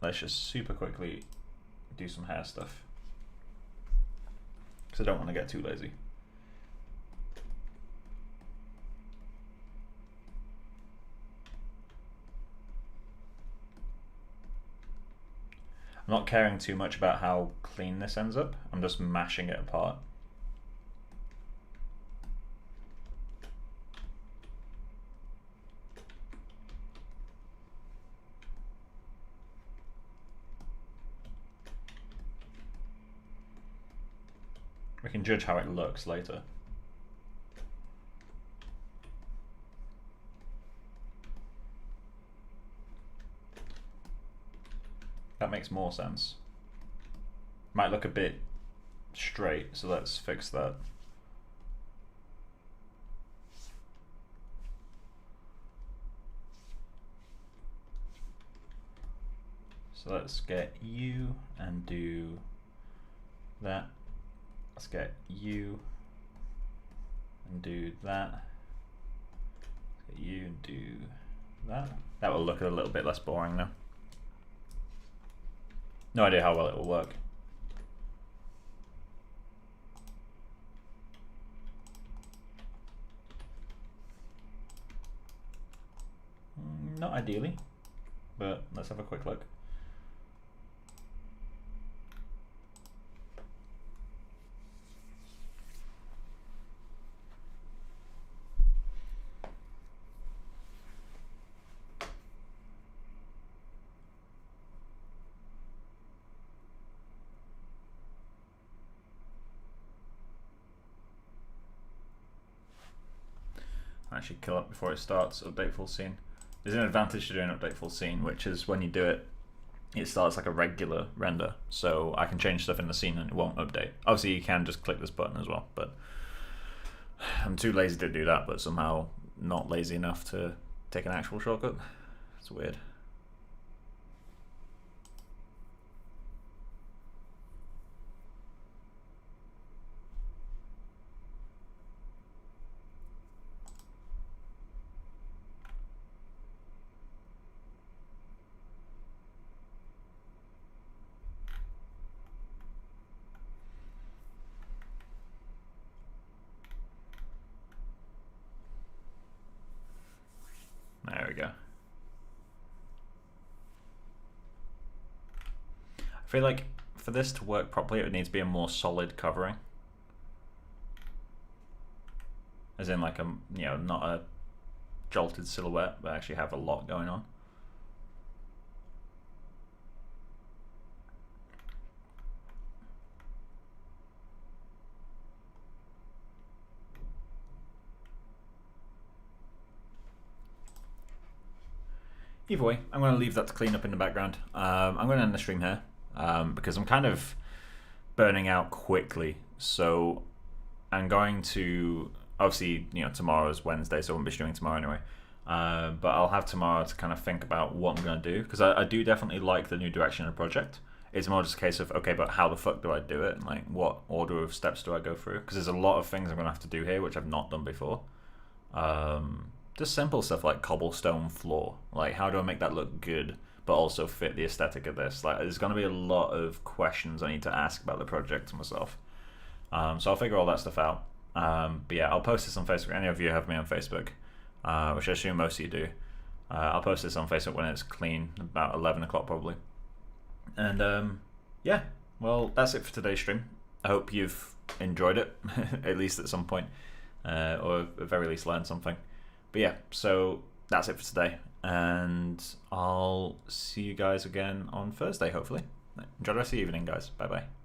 let's just super quickly do some hair stuff, because I don't want to get too lazy. I'm not caring too much about how clean this ends up. I'm just mashing it apart. We can judge how it looks later. That makes more sense. Might look a bit straight, so let's fix that. So let's get you and do that. Let's get you and do that. Let's get you and do that. That will look a little bit less boring now. No idea how well it will work. Not ideally, but let's have a quick look. actually kill it before it starts. Update full scene. There's an advantage to doing update full scene, which is when you do it, it starts like a regular render. So I can change stuff in the scene and it won't update. Obviously, you can just click this button as well, but I'm too lazy to do that, but somehow not lazy enough to take an actual shortcut. It's weird. There we go. I feel like for this to work properly, it would need to be a more solid covering. As in like a, you know, not a jolted silhouette, but actually have a lot going on. Either way, I'm going to leave that to clean up in the background. I'm going to end the stream here because I'm kind of burning out quickly. So I'm going to, obviously, you know, tomorrow's Wednesday, so I won't be streaming tomorrow anyway. But I'll have tomorrow to kind of think about what I'm going to do, because I do definitely like the new direction of the project. It's more just a case of, okay, but how the fuck do I do it? And like, what order of steps do I go through? Because there's a lot of things I'm going to have to do here, which I've not done before. Just simple stuff like cobblestone floor. Like, how do I make that look good, but also fit the aesthetic of this? Like, there's going to be a lot of questions I need to ask about the project to myself. So I'll figure all that stuff out. But yeah, I'll post this on Facebook. Any of you have me on Facebook, which I assume most of you do. I'll post this on Facebook when it's clean, about 11 o'clock probably. And yeah, well, that's it for today's stream. I hope you've enjoyed it, at least at some point, or at the very least learned something. But yeah, so that's it for today, and I'll see you guys again on Thursday, hopefully. Enjoy the rest of the evening, guys. Bye-bye.